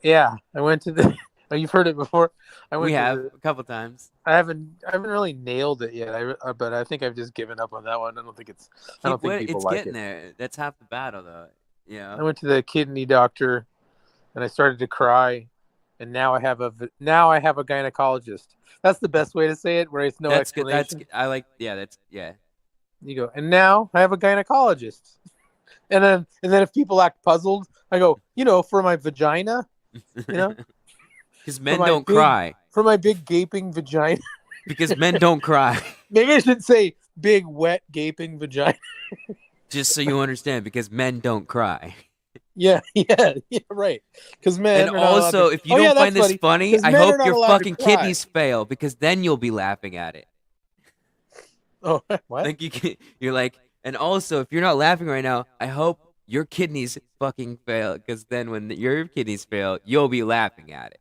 Yeah, I went to the. Oh, you've heard it before. I We went to have the. a couple times. I haven't really nailed it yet. But I think I've just given up on that one. I don't think people It's like getting it. there. That's half the battle, though. You I know. went to the kidney doctor, and I started to cry, and now I have a gynecologist. That's the best way to say it, where it's no That's good. That's explanation. good. I like. Yeah, that's yeah. You go, and now I have a gynecologist. And then if people act puzzled, I go, for my vagina, you know, Because for men my don't big cry. for my big gaping vagina. Because men don't cry. Maybe I should say big wet gaping vagina. Just so you understand, because men don't cry. Yeah, yeah, right. Because And men are not allowed to. also, if you Oh yeah, don't that's find this funny. funny, Because I men are hope not your allowed to fucking cry. kidneys fail, because then you'll be laughing at it. Oh, what? Like you're like, and also, if you're not laughing right now, I hope your kidneys fucking fail, because then when your kidneys fail, you'll be laughing at it.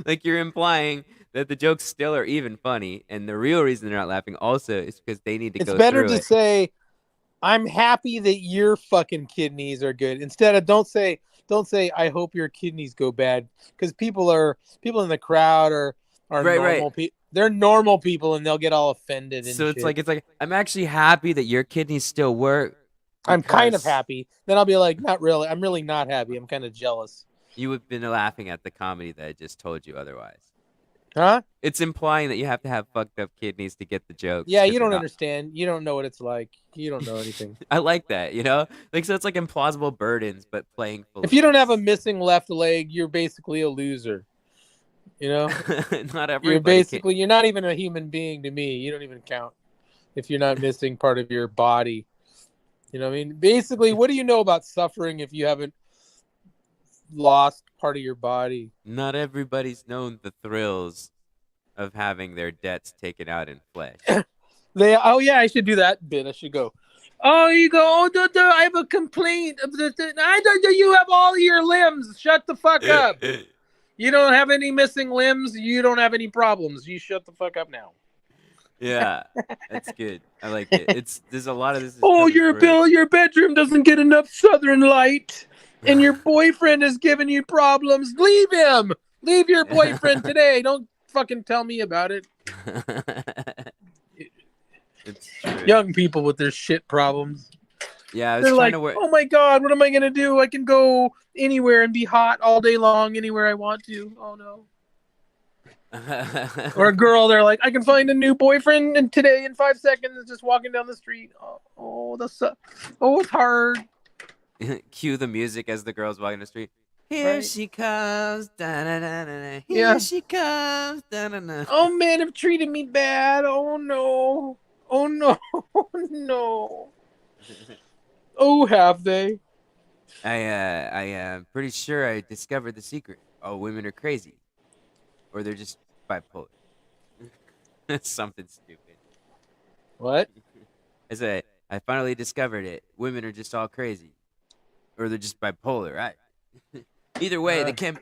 Like you're implying that the jokes still are even funny, and the real reason they're not laughing also is because they need to It's go better through to it. say I'm happy that your fucking kidneys are good instead of don't say I hope your kidneys go bad, because people in the crowd are Right, right. normal people. They're normal people and they'll get all offended and So shit. it's like I'm actually happy that your kidneys still work I'm kind of because happy. Then I'll be like, not really. I'm really not happy. I'm kind of jealous. you have been laughing at the comedy that I just told you otherwise. Huh? It's implying that you have to have fucked up kidneys to get the jokes Yeah, because you they're don't not. understand. You don't know what it's like. You don't know anything. I like that, you know? Like, so it's like implausible burdens, but playing full If of you don't have a jokes. missing left leg, you're basically a loser. You know? Not everybody can. You're not even a human being to me. You don't even count if you're not missing part of your body. You know what I mean? Basically, what do you know about suffering if you haven't lost part of your body? Not everybody's known the thrills of having their debts taken out in flesh. Oh yeah, I should do that bit. I should go. Oh, you go. Oh, I have a complaint. You have all your limbs. Shut the fuck up. You don't have any missing limbs. You don't have any problems. You shut the fuck up now. Yeah, that's good. I like it. There's a lot of this is Oh, coming through. your bedroom doesn't get enough southern light, and your boyfriend is giving you problems. Leave him. Leave your boyfriend today. Don't fucking tell me about it. It's true. Young people with their shit problems. Yeah, I was They're trying like, to work. oh my god, what am I gonna do? I can go anywhere and be hot all day long, anywhere I want to. Oh no. Or a girl, they're like, I can find a new boyfriend and today in 5 seconds, just walking down the street. It's hard. Cue the music as the girl's walking the street. Here Right. she comes, da da da da. Here Yeah. she comes, da da da. Oh men have treated me bad. Oh no. Oh no. Oh no. Oh, have they? I am pretty sure I discovered the secret. Oh, women are crazy, or they're just bipolar. Something stupid. What? I finally discovered it. Women are just all crazy, or they're just bipolar, right? Either way, they can't.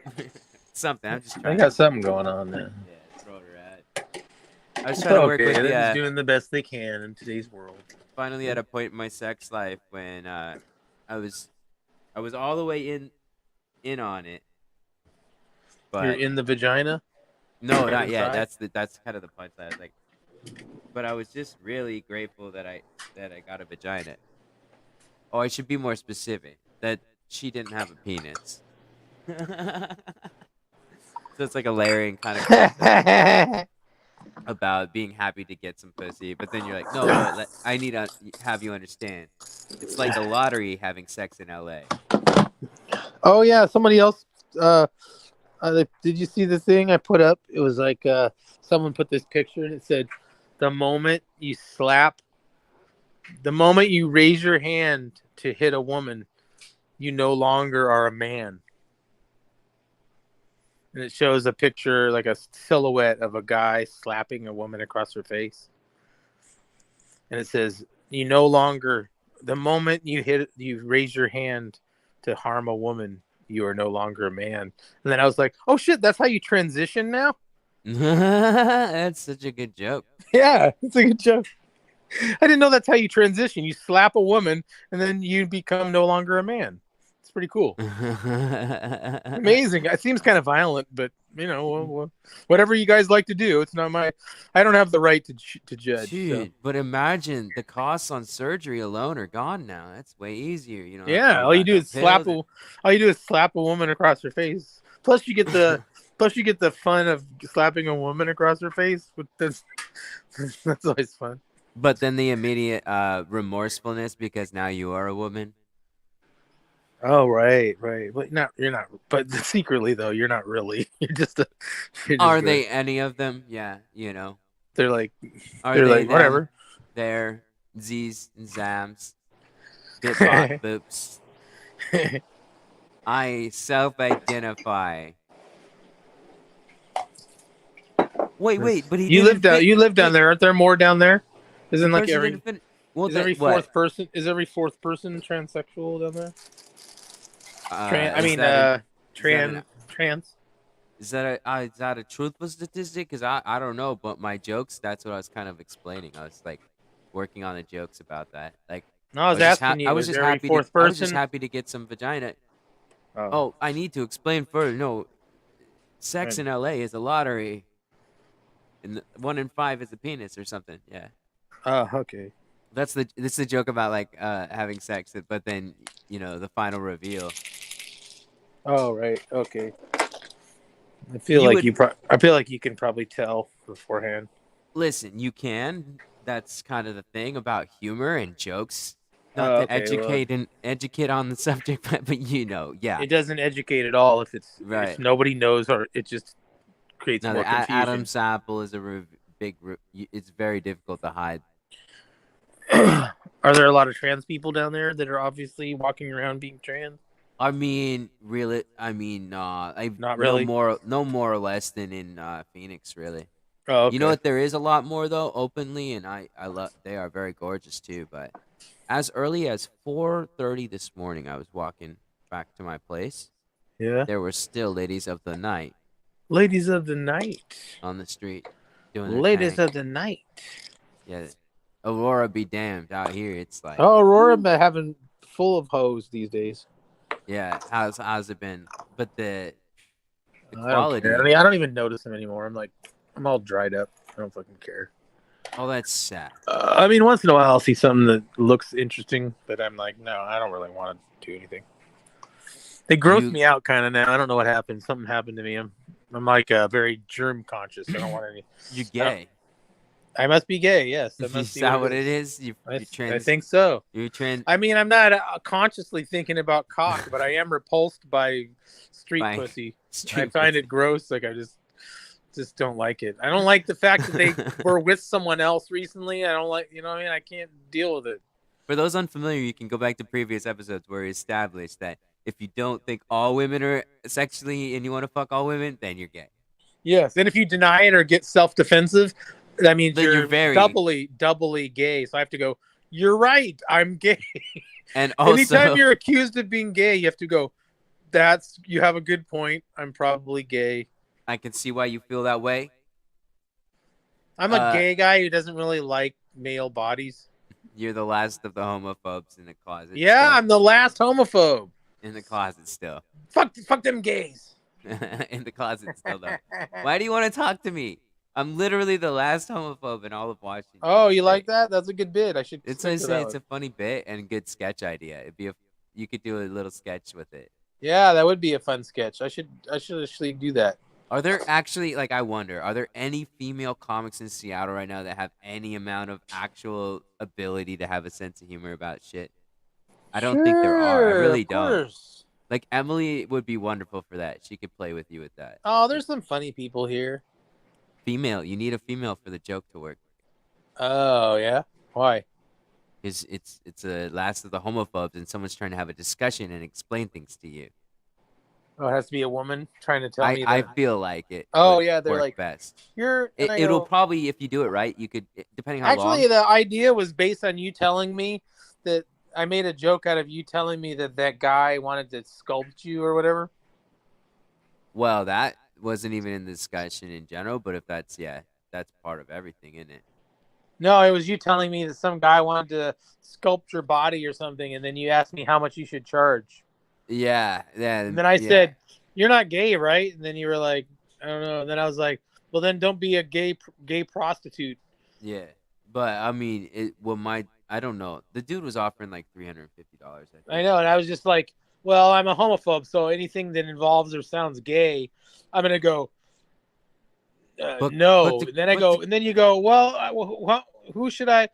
Something. I'm just I trying. got something going on there. Yeah, throw her at. I was trying to work with they're just the. doing the best they can in today's world. Finally, at a point in my sex life when I was all the way in on it, but You're in the vagina? no, Right not yet. inside? That's kind of the punchline. I was like, but I was just really grateful that I got a vagina. Oh, I should be more specific. That she didn't have a penis. So it's like a layering kind of concept about being happy to get some pussy, but then you're like, no, but I need to have you understand. It's like a lottery having sex in LA. Oh yeah, somebody else. Did you see the thing I put up? It was like someone put this picture and it said, the moment you raise your hand to hit a woman, you no longer are a man. And it shows a picture, like a silhouette of a guy slapping a woman across her face. And it says, the moment you raise your hand to harm a woman, you are no longer a man. And then I was like, oh shit, that's how you transition now? That's such a good joke. Yeah, it's a good joke. I didn't know that's how you transition. You slap a woman and then you become no longer a man. It's pretty cool. Amazing. It seems kind of violent, but whatever you guys like to do, it's not my. I don't have the right to judge. So Dude, but imagine the costs on surgery alone are gone now. That's way easier. You don't have to yeah, worry all you about do no is slap pills. a. All you do is slap a woman across her face. Plus, you get the. Plus, you get the fun of slapping a woman across her face. That's always fun. But then the immediate remorsefulness because now you are a woman. Oh right, right. But you're not. But secretly though, you're not really. You're just a. You're just Are good. they any of them? Yeah, They're like. Are They're they like them? whatever. Their Z's and Zams. Bitbot boops. I self-identify. Wait, but he You live didn't down. fit. You live down Wait, there. Aren't there more down there? the Isn't like person every didn't fit. Well, is every what? fourth person is every fourth person transsexual down there? I Is mean, that an is that an trans. is that a truthful statistic? Because I don't know, but my jokes. That's what I was kind of explaining. I was like working on the jokes about that. Like No, I was asking I you, was is just every happy to fourth person? get some vagina. Oh, Oh, I need to explain further. No, sex right. in LA is a lottery, and 1 in 5 is a penis or something. Yeah. Oh, okay. This is a joke about like having sex, but then the final reveal. Oh, right. Okay. I feel You like would I feel like you can probably tell beforehand. listen. You can. That's kind of the thing about humor and jokes. Not Oh, to okay. Well, educate on the subject, but yeah, it doesn't educate at all if right. nobody knows, or it just creates Now the more confusion. Adam's apple is it's very difficult to hide. Are there a lot of trans people down there that are obviously walking around being trans? I mean, really. I mean, I Not no really. more, no more or less than in Phoenix, really. Oh, You know okay. what? There is a lot more though, openly, and I love. They are very gorgeous too. But as early as 4:30 this morning, I was walking back to my place. Yeah. There were still ladies of the night Ladies of the night. on the street doing their Ladies thing. of the night. Yeah, Aurora be damned. Out here, it's like, Oh, Aurora woo. been having full of hoes these days. Yeah. How's it been? But the I don't care. quality. I don't even notice them anymore. I'm all dried up. I don't fucking care. Oh, that's sad. I mean, once in a while I'll see something that looks interesting, but I'm like, no, I don't really want to do anything. They gross You me out kind of now. I don't know what happened. Something happened to me. I'm like very germ conscious. I don't want any. you I, don't, gay? I must be gay. Yes, that must Is be that what what it it is. is? You I think so. You trans I mean, I'm not consciously thinking about cock, but I am repulsed by street by pussy. I stream find pussy. it gross. Like I just don't like it. I don't like the fact that they were with someone else recently. I don't like, what I mean? I can't deal with it. For those unfamiliar, you can go back to previous episodes where we established that if you don't think all women are sexually and you want to fuck all women, then you're gay. Yes, and if you deny it or get self-defensive, that means Then you're you're very doubly gay. So I have to go, you're right, I'm gay. and Anytime also you're accused of being gay, you have to go, you have a good point. I'm probably gay. I can see why you feel that way. I'm a gay guy who doesn't really like male bodies. You're the last of the homophobes in the closet. Yeah, still. I'm the last homophobe. In the closet still. Fuck them gays. In the closet still though. Why do you want to talk to me? I'm literally the last homophobe in all of Washington. Oh, you like that? That's a good bit. I should. It's a funny bit and good sketch idea. You could do a little sketch with it. Yeah, that would be a fun sketch. I should actually do that. Are there actually I wonder, are there any female comics in Seattle right now that have any amount of actual ability to have a sense of humor about shit? I don't think there are. I really don't. Like Emily would be wonderful for that. She could play with you with that. Oh, there's some funny people here. Female. You need a female for the joke to work. Oh, yeah? Why? Because it's a last of the homophobes and someone's trying to have a discussion and explain things to you. Oh, it has to be a woman trying to tell me that. I feel like it. Oh, yeah, they're work like, best. it'll probably, if you do it right, you could, depending how long. Actually, the idea was based on you telling me that I made a joke out of you telling me that guy wanted to sculpt you or whatever. Well, that wasn't even in the discussion in general, but if that's part of everything, isn't it? No, it was you telling me that some guy wanted to sculpt your body or something, and then you asked me how much you should charge. Yeah, And yeah, then I yeah, said, "You're not gay, right?" And then you were like, "I don't know." And then I was like, "Well, then don't be a gay prostitute." yeah. But I mean, I don't know. The dude was offering like $350, I I think. know, and I was just like, "Well, I'm a homophobe, so anything that involves or sounds gay, I'm gonna go But but no." the And then I but go, the and then you go, "Well, who should I?"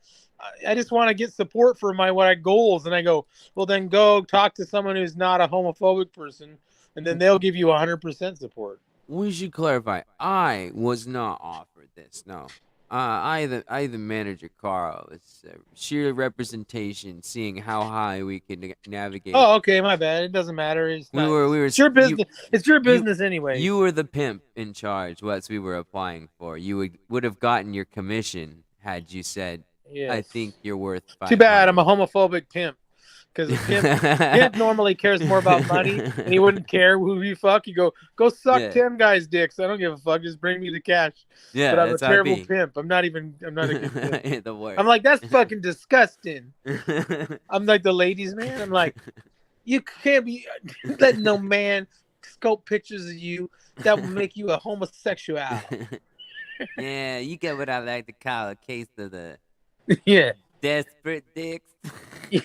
I just want to get support for my what I goals, and I go, "Well, then go talk to someone who's not a homophobic person, and then they'll give you 100% support." we should clarify. I was not offered this. No. I the manager Carl. It's sheer representation, seeing how high we can navigate. Oh, okay, my bad. It doesn't matter. It's not. We were It's your you business. It's your you business, you anyways. were the pimp in charge. What we were applying for. You would have gotten your commission had you said, "I Yes. think you're worth Too bad I'm 500." a homophobic pimp, because a pimp normally cares more about money, and he wouldn't care who you fuck. You go suck Yeah, 10 guys' dicks. I don't give a fuck. Just bring me the cash. But yeah, I'm a that's how it terrible be. pimp. I'm not even. I'm not a good pimp. The I'm worst. like, that's fucking disgusting. I'm like the ladies' man. I'm like, you can't be letting no man sculpt pictures of you that will make you a homosexual. Yeah, you get what I like to call a case of the Yeah. desperate dicks.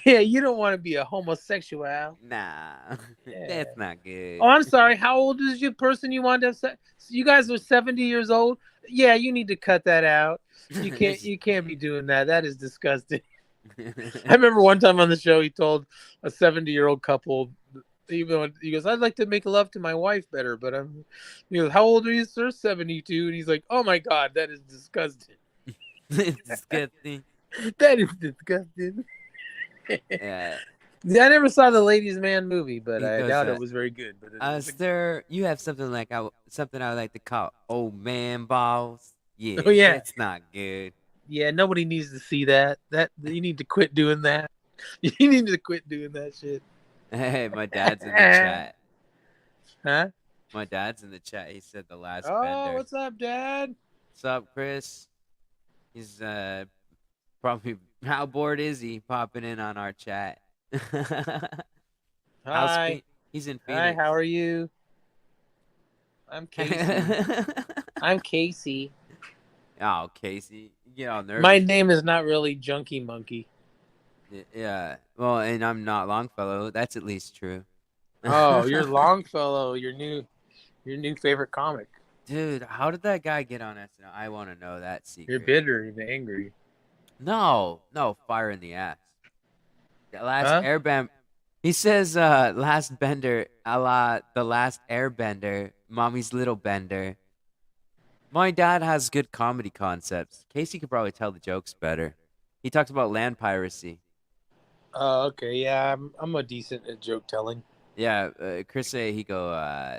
Yeah, you don't want to be a homosexual. Nah, Yeah. that's not good. Oh, I'm sorry. How old is your person you want to have sex? You guys are 70 years old. Yeah, you need to cut that out. You can't. You can't be doing that. That is disgusting. I remember one time on the show, he told a 70-year-old couple, even he goes, "I'd like to make love to my wife better, but I'm." He goes, "How old are you, sir?" 72. And he's like, "Oh my god, that is disgusting. It's disgusting. That is disgusting." Yeah, Yeah, I never saw the Ladies' Man movie, but he I goes, doubt it was very good. But it's sir, you have something like something I would like to call old man balls. oh Yeah, yeah, that's not good. yeah. Nobody needs to see that. That you need to quit doing that. You need to quit doing that shit. Hey, my dad's in the chat. Huh? My dad's in the chat. He said the last Oh, bender. what's up, Dad? What's up, Chris? He's probably how bored is he popping in on our chat? How's Hi. He's in Hi. How Phoenix. are you? I'm Casey. I'm Casey. Oh, Casey, you get all My nervous. name is not really Junkie Monkey. Yeah. Well, and I'm not Longfellow. That's at least true. Oh, you're Longfellow. Your new favorite comic. Dude, how did that guy get on SNL? I want to know that You're secret. bitter and angry. No, no, fire in the ass. The last Huh? airband. He says, last bender, a la the last airbender, mommy's little bender. My dad has good comedy concepts. Casey could probably tell the jokes better. He talks about land piracy. Oh, okay. Yeah, I'm a decent at joke telling. Yeah, Chris say he go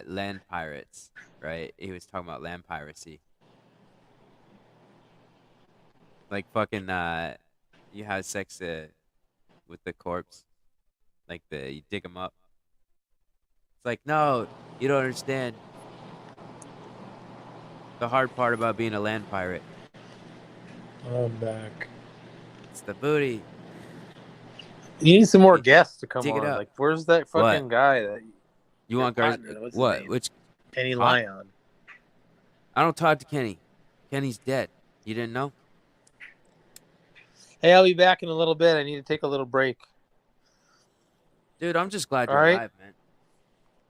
land pirates, right? He was talking about land piracy, like fucking you have sex with the corpse, like the you dig them up. It's like no, you don't understand the hard part about being a land pirate. I'm back. It's the booty. You need some more You guests to come dig it on. up. Like, where's that What? fucking guy that You your want guys? partner? What's his What? name? Which? Penny Huh? Lyon. I don't talk to Kenny. Kenny's dead. You didn't know? Hey, I'll be back in a little bit. I need to take a little break. Dude, I'm just glad All you're right. alive, man.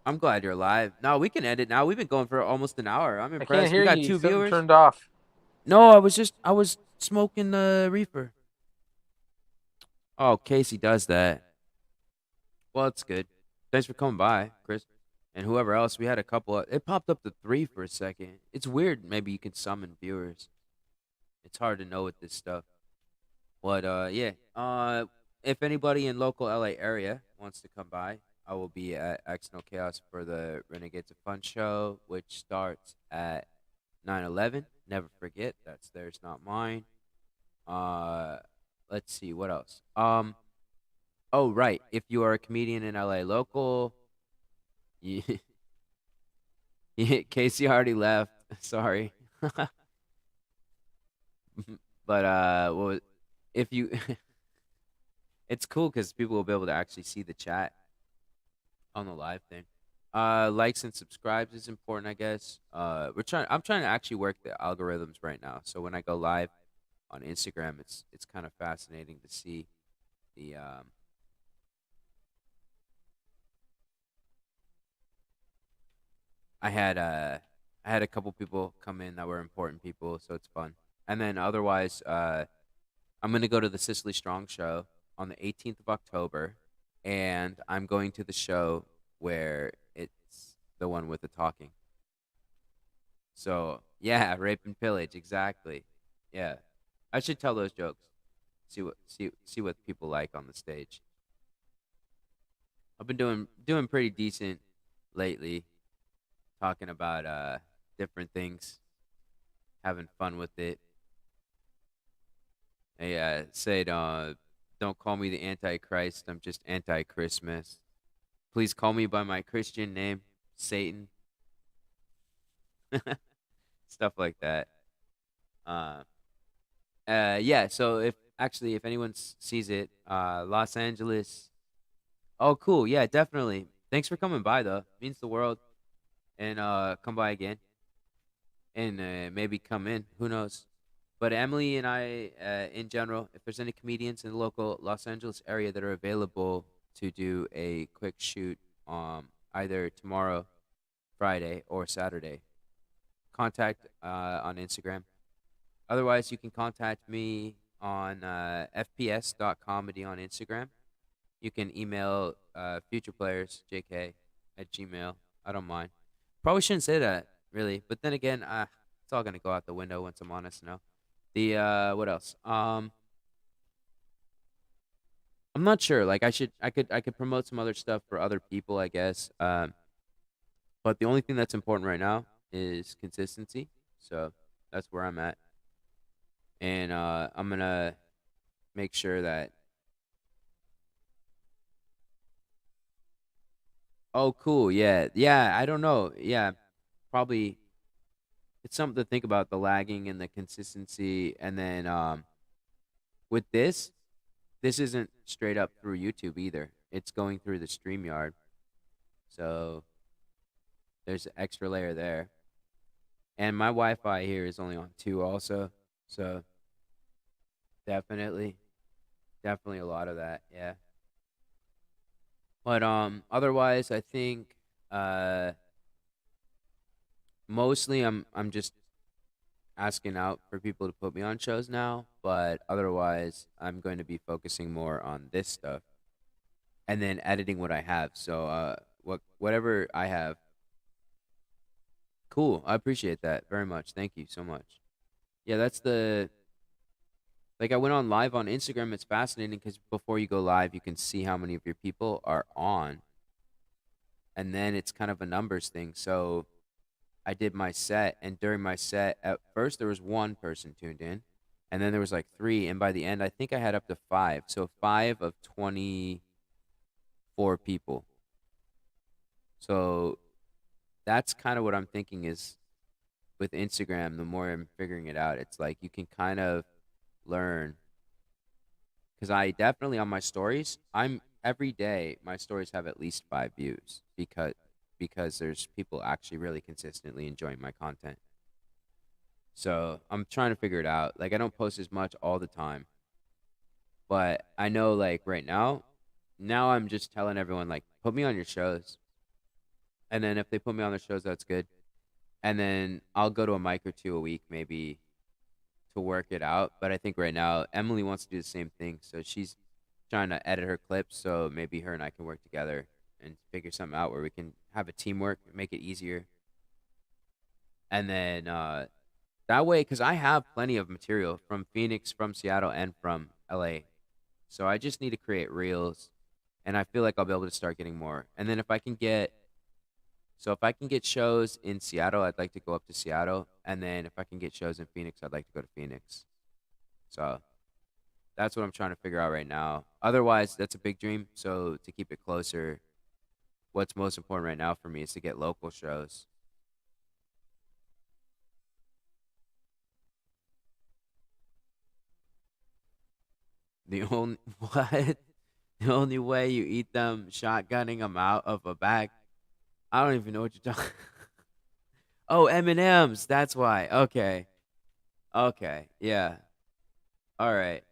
I'm glad you're alive. No, we can end it now. We've been going for almost an hour. I'm I can't impressed. We hear got you. 2 Something viewers. turned off. No, I was smoking the reefer. Oh, Casey does that. Well, it's good. Thanks for coming by, Chris. And whoever else. We had a couple it popped up to 3 for a second. It's weird. Maybe you can summon viewers. It's hard to know with this stuff. But yeah. If anybody in local LA area wants to come by, I will be at Snl Chaos for the Renegades of Fun show, which starts at 9/11. Never forget, that's theirs, not mine. Uh, let's see what else. Oh right, if you are a comedian in LA local, you, Casey already left. Sorry, but well, if you, it's cool because people will be able to actually see the chat. on the live thing. Likes and subscribes is important, I guess. I'm trying to actually work the algorithms right now. So when I go live on Instagram, it's kind of fascinating to see the I had I had a couple people come in that were important people, so it's fun. And then otherwise, I'm gonna go to the Cicely Strong show on the 18th of October, and I'm going to the show where it's the one with the talking. So yeah, rape and pillage, exactly. Yeah, I should tell those jokes. See what people like on the stage. I've been doing pretty decent lately, talking about different things, having fun with it. I said, "Don't call me the Antichrist. I'm just anti-Christmas. Please call me by my Christian name, Satan." Stuff like that. Uh, yeah. So if anyone sees it, Los Angeles. Oh, cool. Yeah, definitely. Thanks for coming by, though. Means the world. And come by again, and maybe come in. Who knows? But Emily and I, in general, if there's any comedians in the local Los Angeles area that are available to do a quick shoot, either tomorrow, Friday, or Saturday, contact on Instagram. Otherwise, you can contact me on fps.comedy on Instagram. You can email future players, jk at gmail. I don't mind. Probably shouldn't say that, really. But then again, it's all going to go out the window once I'm honest now. The what else? I'm not sure. Like I could promote some other stuff for other people, I guess. But the only thing that's important right now is consistency. So that's where I'm at. And I'm going to make sure that Oh, cool. Yeah. Yeah, I don't know. Yeah. Probably it's something to think about, the lagging and the consistency, and then with this isn't straight up through YouTube either. It's going through the StreamYard. So there's an extra layer there. And my Wi-Fi here is only on 2 also. So definitely definitely a lot of that. Yeah. But otherwise I think uh mostly I'm just asking out for people to put me on shows now, but otherwise I'm going to be focusing more on this stuff and then editing what I have. So whatever I have. Cool. I appreciate that very much. Thank you so much. Yeah, that's the like I went on live on Instagram. It's fascinating cuz before you go live, you can see how many of your people are on, and then it's kind of a numbers thing. So I did my set, and during my set, at first there was one person tuned in, and then there was like three, and by the end, I think I had up to five. So 5 of 24 people. So that's kind of what I'm thinking is with Instagram. The more I'm figuring it out, it's like you can kind of learn because I definitely on my stories, I'm every day my stories have at least 5 views because there's people actually really consistently enjoying my content. So I'm trying to figure it out. Like I don't post as much all the time, but I know like right now I'm just telling everyone like put me on your shows, and then if they put me on their shows, that's good. And then I'll go to a mic or two a week maybe to work it out. But I think right now Emily wants to do the same thing, so she's trying to edit her clips. So maybe her and I can work together and figure something out where we can have a teamwork, make it easier, and then that way, because I have plenty of material from Phoenix, from Seattle, and from LA. So I just need to create reels, and I feel like I'll be able to start getting more. And then if I can get shows in Seattle, I'd like to go up to Seattle. And then if I can get shows in Phoenix, I'd like to go to Phoenix. So that's what I'm trying to figure out right now. Otherwise, that's a big dream. So to keep it closer, what's most important right now for me is to get local shows. The only what? The only way you eat them, shotgunning them out of a bag. I don't even know what you're talking. Oh, M&Ms. That's why. Okay. Okay. Yeah. All right.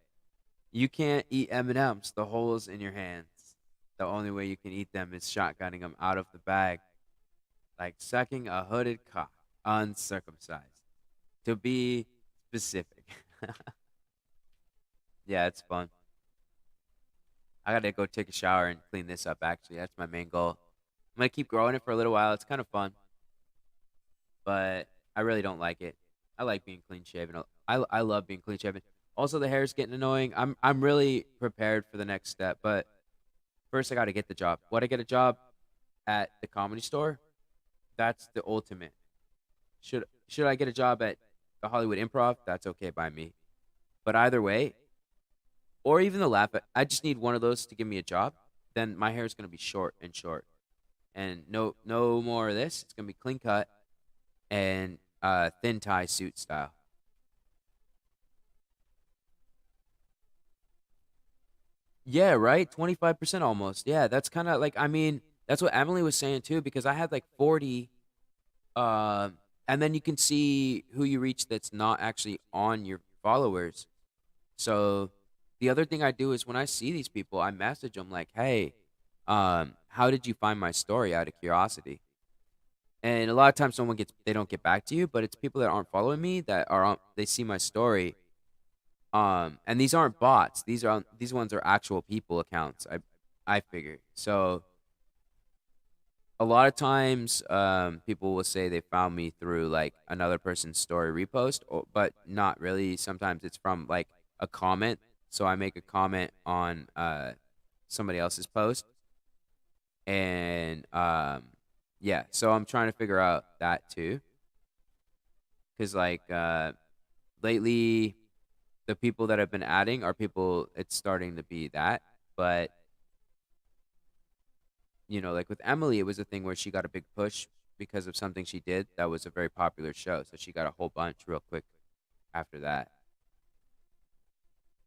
You can't eat M&Ms. The holes in your hands. The only way you can eat them is shotgunning them out of the bag, like sucking a hooded cock, uncircumcised. To be specific. Yeah, it's fun. I gotta go take a shower and clean this up. Actually, that's my main goal. I'm gonna keep growing it for a little while. It's kind of fun, but I really don't like it. I like being clean shaven. I love being clean shaven. Also, the hair is getting annoying. I'm really prepared for the next step, but first I got to get the job. What I get a job at the comedy store? That's the ultimate. Should I get a job at the Hollywood Improv? That's okay by me. But either way, or even the laugh, I just need one of those to give me a job. Then my hair is gonna be short and short, and no more of this. It's gonna be clean cut and thin tie suit style. Yeah, right. 25% almost. Yeah, that's kind of like I mean that's what Emily was saying too because I had like 40. And then you can see who you reach that's not actually on your followers. So the other thing I do is when I see these people, I message them like, "Hey, how did you find my story?" Out of curiosity. And a lot of times, they don't get back to you, but it's people that aren't following me that are on. They see my story. And these aren't bots. These ones are actual people accounts. I figure so. A lot of times people will say they found me through like another person's story repost but not really. Sometimes it's from like a comment, so I make a comment on somebody else's post and yeah, so I'm trying to figure out that too because like lately the people that I've been adding are people it's starting to be that, but like with Emily, it was a thing where she got a big push because of something she did that was a very popular show. So she got a whole bunch real quick after that.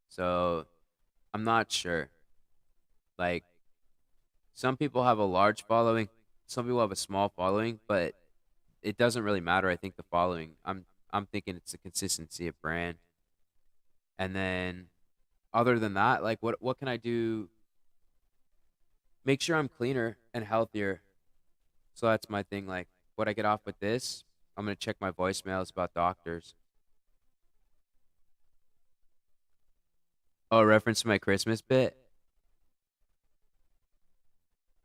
So I'm not sure. Like some people have a large following, some people have a small following, but it doesn't really matter. I think the following. I'm thinking it's the consistency of brand. And then other than that, like what can I do? Make sure I'm cleaner and healthier. So that's my thing. Like what I get off with this, I'm gonna check my voicemails about doctors. Oh, reference to my Christmas bit.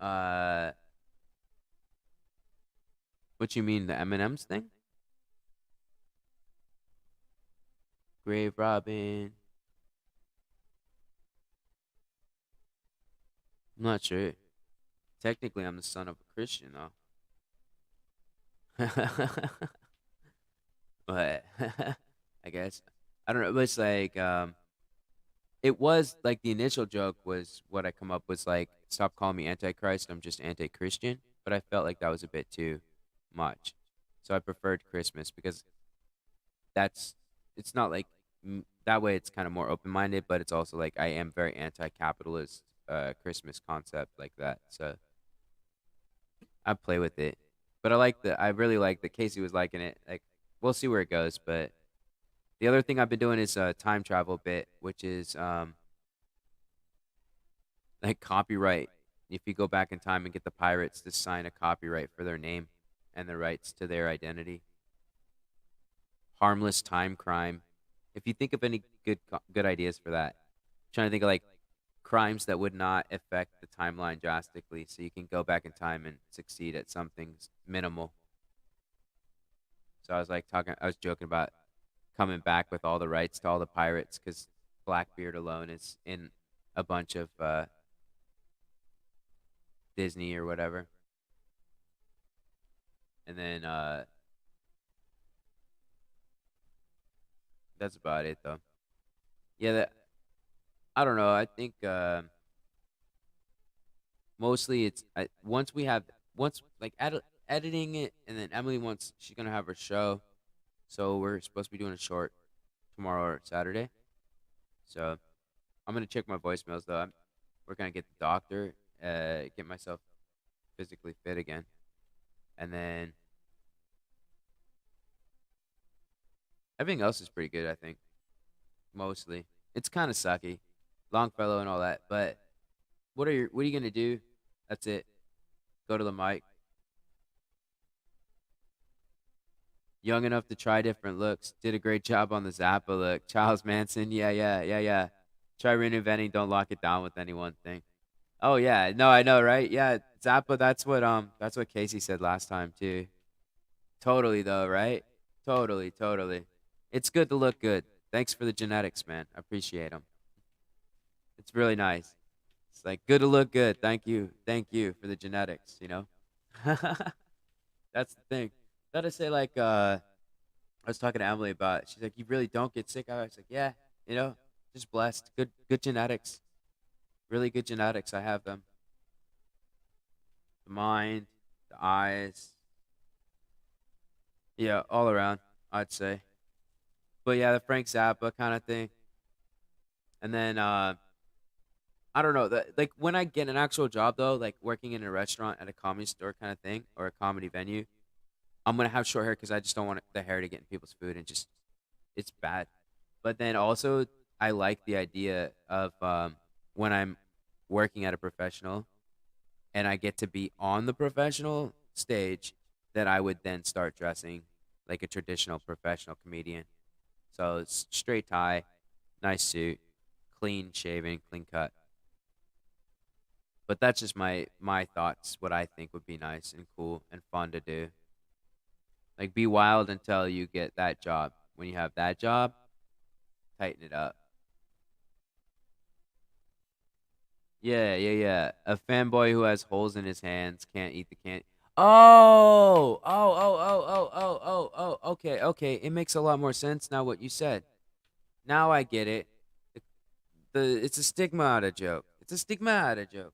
Uh, what you mean the M&M's thing? Grave Robin. I'm not sure. Technically, I'm the son of a Christian, though. But I guess I don't know. But it's like it was like the initial joke was what I come up was like, stop calling me Antichrist. I'm just anti-Christian. But I felt like that was a bit too much, so I preferred Christmas because that's it's not like that way it's kind of more open-minded, but it's also like I am very anti-capitalist Christmas concept like that, so I play with it. But I really like that Casey was liking it. Like we'll see where it goes. But the other thing I've been doing is a time travel bit, which is like copyright. If you go back in time and get the pirates to sign a copyright for their name and the rights to their identity, harmless time crime. If you think of any good ideas for that, I'm trying to think of like crimes that would not affect the timeline drastically, so you can go back in time and succeed at something minimal. So I was joking about coming back with all the rights to all the pirates because Blackbeard alone is in a bunch of Disney or whatever, and then that's about it though. Yeah, I don't know. I think mostly once we have once like editing it, and then Emily wants she's gonna have her show, so we're supposed to be doing a short tomorrow or Saturday. So I'm gonna check my voicemails though. Working on get the doctor, get myself physically fit again, and then everything else is pretty good. I think mostly it's kind of sucky, Longfellow and all that. But what are you gonna do? That's it. Go to the mic. Young enough to try different looks. Did a great job on the Zappa look. Charles Manson. Yeah, yeah, yeah, yeah. Try reinventing. Don't lock it down with any one thing. Oh yeah, no, I know, right? Yeah, Zappa. That's what Casey said last time too. Totally though, right? Totally, totally. It's good to look good. Thanks for the genetics, man. I appreciate them. It's really nice. It's like good to look good. Thank you for the genetics. You know, that's the thing. Gotta say, like, I was talking to Emily about it. She's like, "You really don't get sick." I was like, "Yeah, you know, just blessed. Good genetics. Really good genetics. I have them. The mind, the eyes, yeah, all around. I'd say. But yeah, the Frank Zappa kind of thing. And then I don't know. Like when I get an actual job though, like working in a restaurant at a comedy store kind of thing or a comedy venue, I'm gonna have short hair because I just don't want the hair to get in people's food and just it's bad. But then also, I like the idea of when I'm working at a professional and I get to be on the professional stage, that I would then start dressing like a traditional professional comedian. So it's straight tie, nice suit, clean shaven, clean cut. But that's just my thoughts. What I think would be nice and cool and fun to do. Like be wild until you get that job. When you have that job, tighten it up. Yeah, yeah, yeah. A fanboy who has holes in his hands can't eat the candy. Oh, oh, oh, oh, oh, oh, oh, oh. Okay, okay. It makes a lot more sense now what you said. Now I get it. The, it's a stigmata joke. It's a stigmata joke.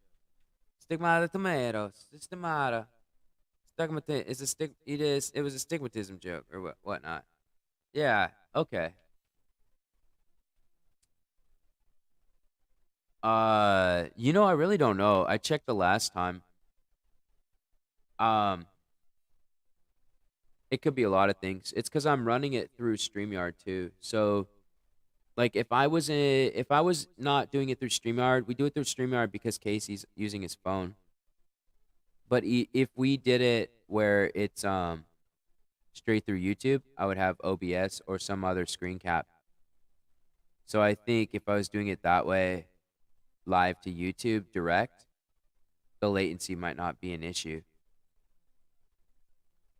Stigmata tomatoes. It's stigmata. Stigmata. It's a stig. It is. It was a stigmatism joke or whatnot. Yeah. Okay. I really don't know. I checked the last time. Um, It could be a lot of things. It's because I'm running it through StreamYard too. So, like, if I was not doing it through StreamYard, we do it through StreamYard because Casey's using his phone. But if we did it where it's straight through YouTube, I would have OBS or some other screen cap. So I think if I was doing it that way, live to YouTube direct, the latency might not be an issue.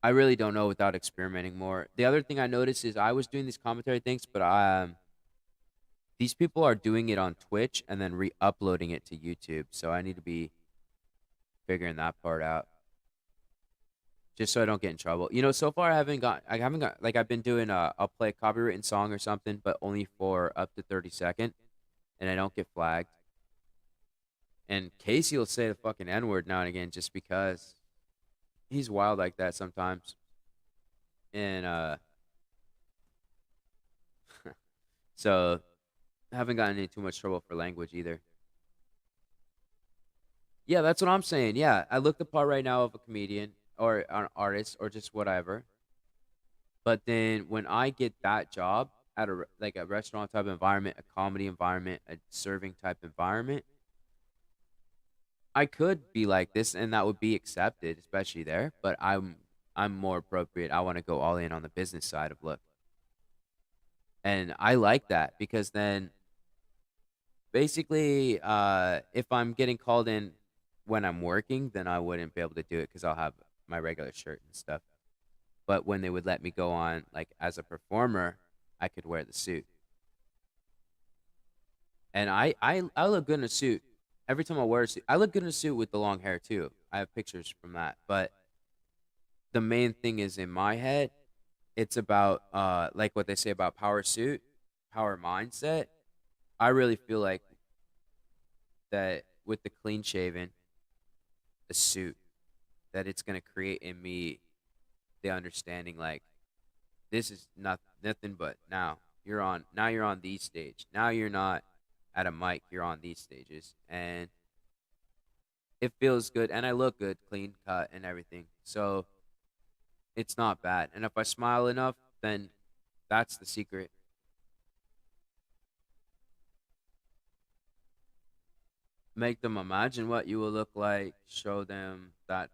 I really don't know without experimenting more. The other thing I noticed is I was doing these commentary things, but these people are doing it on Twitch and then re-uploading it to YouTube. So I need to be figuring that part out just so I don't get in trouble. So far I haven't got like I've been doing I'll play a copywritten song or something, but only for up to 30 seconds, and I don't get flagged. And Casey will say the fucking N-word now and again just because he's wild like that sometimes. And so I haven't gotten into too much trouble for language either. Yeah, that's what I'm saying. Yeah, I look the part right now of a comedian or an artist or just whatever. But then when I get that job at like a restaurant type environment, a comedy environment, a serving type environment, I could be like this and that would be accepted, especially there. But I'm more appropriate. I want to go all in on the business side of look, and I like that because then basically, if I'm getting called in when I'm working, then I wouldn't be able to do it because I'll have my regular shirt and stuff. But when they would let me go on, like as a performer, I could wear the suit, and I look good in a suit. Every time I wear a suit, I look good in a suit with the long hair too. I have pictures from that, but the main thing is in my head, it's about like what they say about power suit, power mindset. I really feel like that with the clean shaven, the suit, that it's gonna create in me the understanding like this is nothing but now you're on these stage. Now you're not at a mic, you're on these stages. And It feels good, and I look good, clean cut and everything. So it's not bad. And if I smile enough, then that's the secret. Make them imagine what you will look like. Show them that.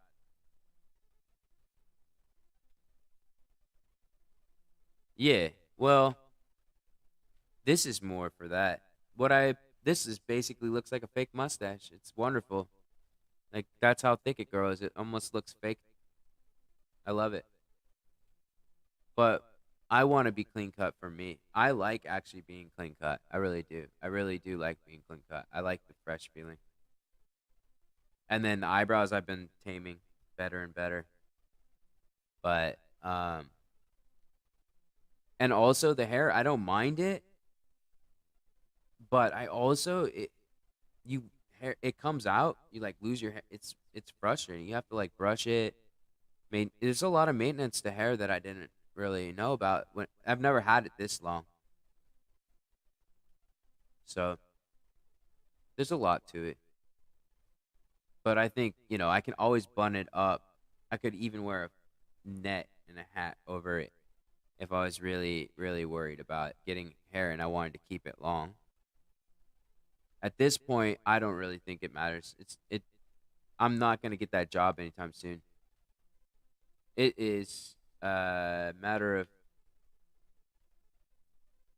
Yeah. Well, this is more for that. What I this is basically looks like a fake mustache. It's wonderful. Like that's how thick it grows. It almost looks fake. I love it. But I want to be clean cut for me. I like actually being clean cut. I really do. I really do like being clean cut. I like the fresh feeling. And then the eyebrows I've been taming better and better. But and also the hair, I don't mind it, but I also you hair it comes out, you like lose your hair. It's frustrating. You have to like brush it. I mean, there's a lot of maintenance to hair that I didn't really know about when I've never had it this long. So there's a lot to it. But I think, I can always bun it up. I could even wear a net and a hat over it if I was really, really worried about getting hair and I wanted to keep it long. At this point, I don't really think it matters. I'm not gonna get that job anytime soon. It is a matter of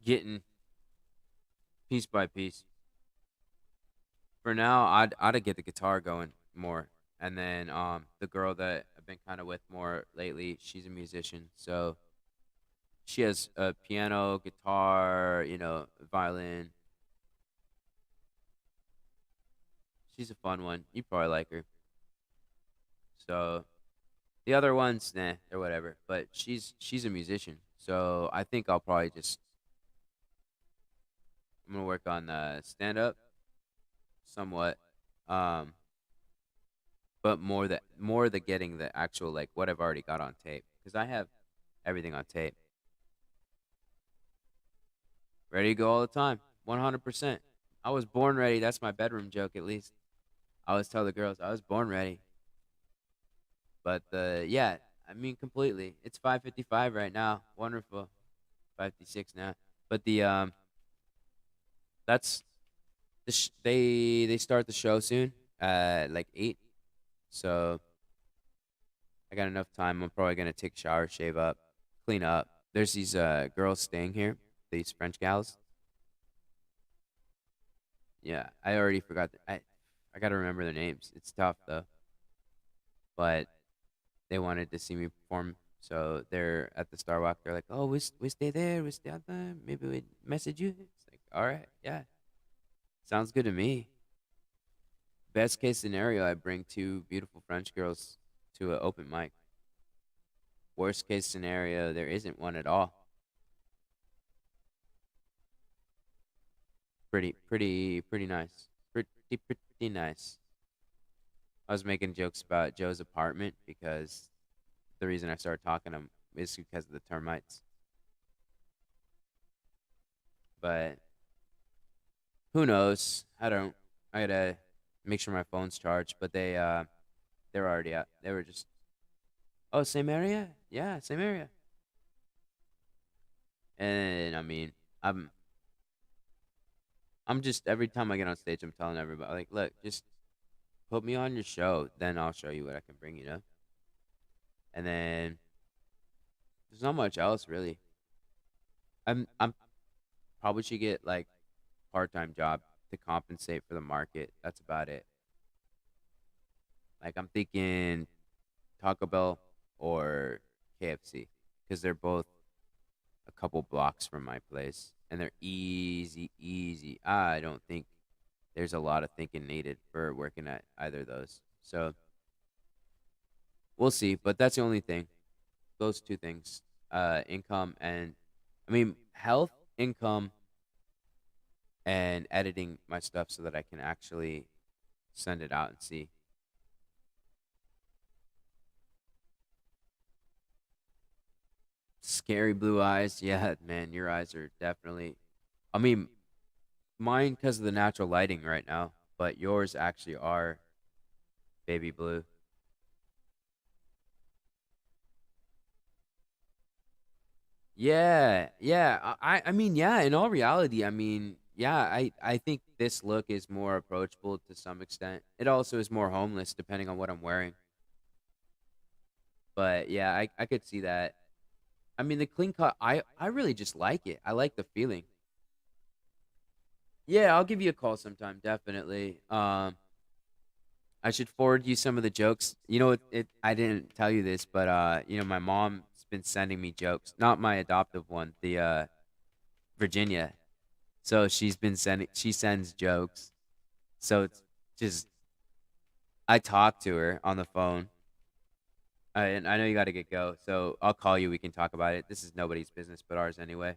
getting piece by piece. For now, I'd get the guitar going more, and then the girl that I've been kind of with more lately, she's a musician, so she has a piano, guitar, violin. She's a fun one. You probably like her. So the other ones, nah, they're whatever. But she's a musician, so I think I'll probably just I'm gonna work on stand up somewhat, um, but more the getting the actual like what I've already got on tape because I have everything on tape, ready to go all the time, 100%. I was born ready. That's my bedroom joke, at least. I always tell the girls I was born ready. But yeah, I mean completely. It's 5:55 right now. Wonderful. 5:56 now. But that's they start the show soon at like 8. So I got enough time. I'm probably going to take a shower, shave up, clean up. There's these girls staying here, these French gals. Yeah, I already forgot I got to remember their names. It's tough though. But they wanted to see me perform. So they're at the Starwalk. They're like, "Oh, we stay there. We stay out there. Maybe we message you." It's like, "All right, yeah, sounds good to me." Best case scenario, I bring two beautiful French girls to an open mic. Worst case scenario, there isn't one at all. Pretty nice. Pretty nice. I was making jokes about Joe's apartment because the reason I started talking to him is because of the termites. But who knows? I don't. I gotta make sure my phone's charged. But they're already out. They were just, oh, same area. Yeah, same area. And I mean, I'm I'm just every time I get on stage, I'm telling everybody like, look, just put me on your show, then I'll show you what I can bring. And then there's not much else really. I'm probably should get like part time job to compensate for the market. That's about it. Like I'm thinking Taco Bell or KFC because they're both a couple blocks from my place and they're easy, easy. I don't think there's a lot of thinking needed for working at either of those. So we'll see. But that's the only thing. Those two things, income and, I mean, health, income, and editing my stuff so that I can actually send it out and see. Scary blue eyes. Yeah, man, your eyes are definitely. I mean, mine because of the natural lighting right now, but yours actually are. baby blue. Yeah, yeah. I mean, yeah. In all reality, I mean, yeah. I think this look is more approachable to some extent. It also is more homeless, depending on what I'm wearing. But yeah, I could see that. I mean, the clean cut. I really just like it. I like the feeling. Yeah, I'll give you a call sometime. Definitely. I should forward you some of the jokes. You know, I didn't tell you this, but my mom's been sending me jokes. Not my adoptive one, the Virginia. So she sends jokes. So it's just I talk to her on the phone. And I know you got to get go. So I'll call you. We can talk about it. This is nobody's business but ours anyway.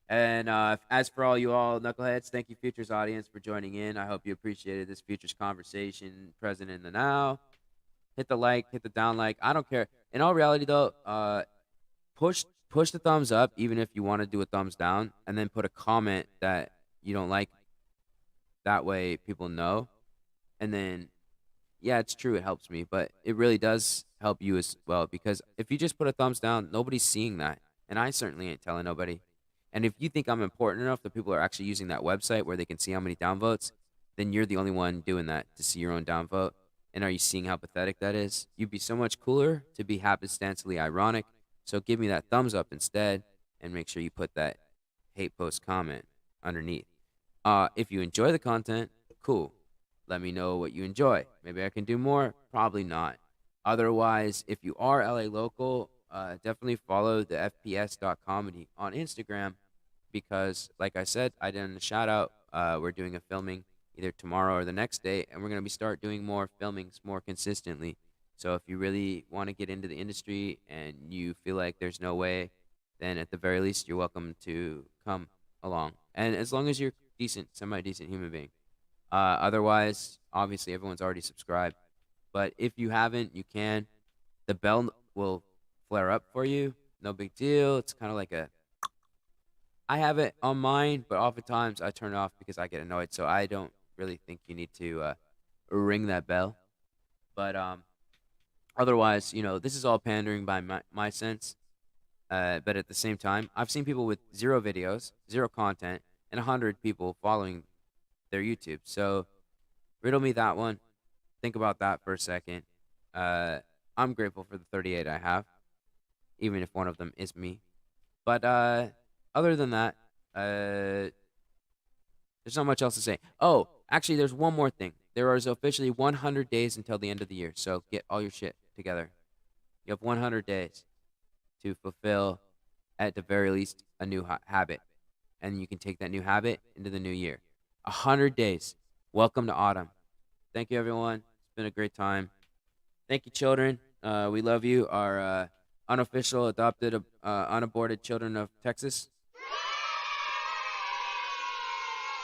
And as for all you all knuckleheads, thank you, Futures audience, for joining in. I hope you appreciated this Futures conversation, present in the now. Hit the like, hit the down like. I don't care. In all reality, though, push the thumbs up, even if you want to do a thumbs down, and then put a comment that you don't like. That way, people know. And then, yeah, it's true, it helps me, but it really does help you as well because if you just put a thumbs down, nobody's seeing that, and I certainly ain't telling nobody. And if you think I'm important enough that people are actually using that website where they can see how many downvotes, then you're the only one doing that to see your own downvote. And are you seeing how pathetic that is? You'd be so much cooler to be happenstancely ironic. So give me that thumbs up instead, and make sure you put that hate post comment underneath. If you enjoy the content, cool. Let me know what you enjoy. Maybe I can do more. Probably not. Otherwise, if you are LA local, definitely follow the fps.comedy on Instagram because, like I said, I did in the shout out. We're doing a filming either tomorrow or the next day, and we're going to be start doing more filmings more consistently. So if you really want to get into the industry and you feel like there's no way, then at the very least, you're welcome to come along. And as long as you're decent, semi decent human being. Otherwise, obviously, everyone's already subscribed. But if you haven't, you can. The bell will flare up for you. No big deal. It's kind of like a. I have it on mine, but oftentimes I turn it off because I get annoyed. So I don't really think you need to ring that bell. But otherwise, this is all pandering by my sense. But at the same time, I've seen people with 0 videos, 0 content, and 100 people following their YouTube. So riddle me that one. Think about that for a second. I'm grateful for the 38 I have, even if one of them is me. But other than that, there's not much else to say. Oh, actually, there's one more thing. There is officially 100 days until the end of the year, so get all your shit together. You have 100 days to fulfill, at the very least, a new habit. And you can take that new habit into the new year. 100 days. Welcome to autumn. Thank you, everyone. It's been a great time. Thank you, children. We love you. Our unofficial, adopted, unaborted children of Texas.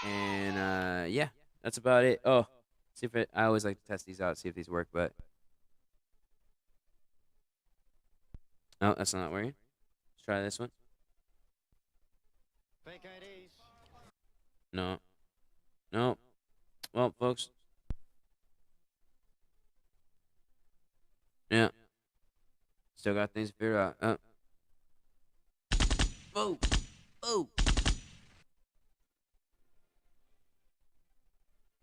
And yeah, that's about it. Oh, see if I always like to test these out, see if these work, but no, that's not working. Let's try this one. Fake IDs. No, no. Well, folks. Yeah. Still got things figured out. Oh. Oh.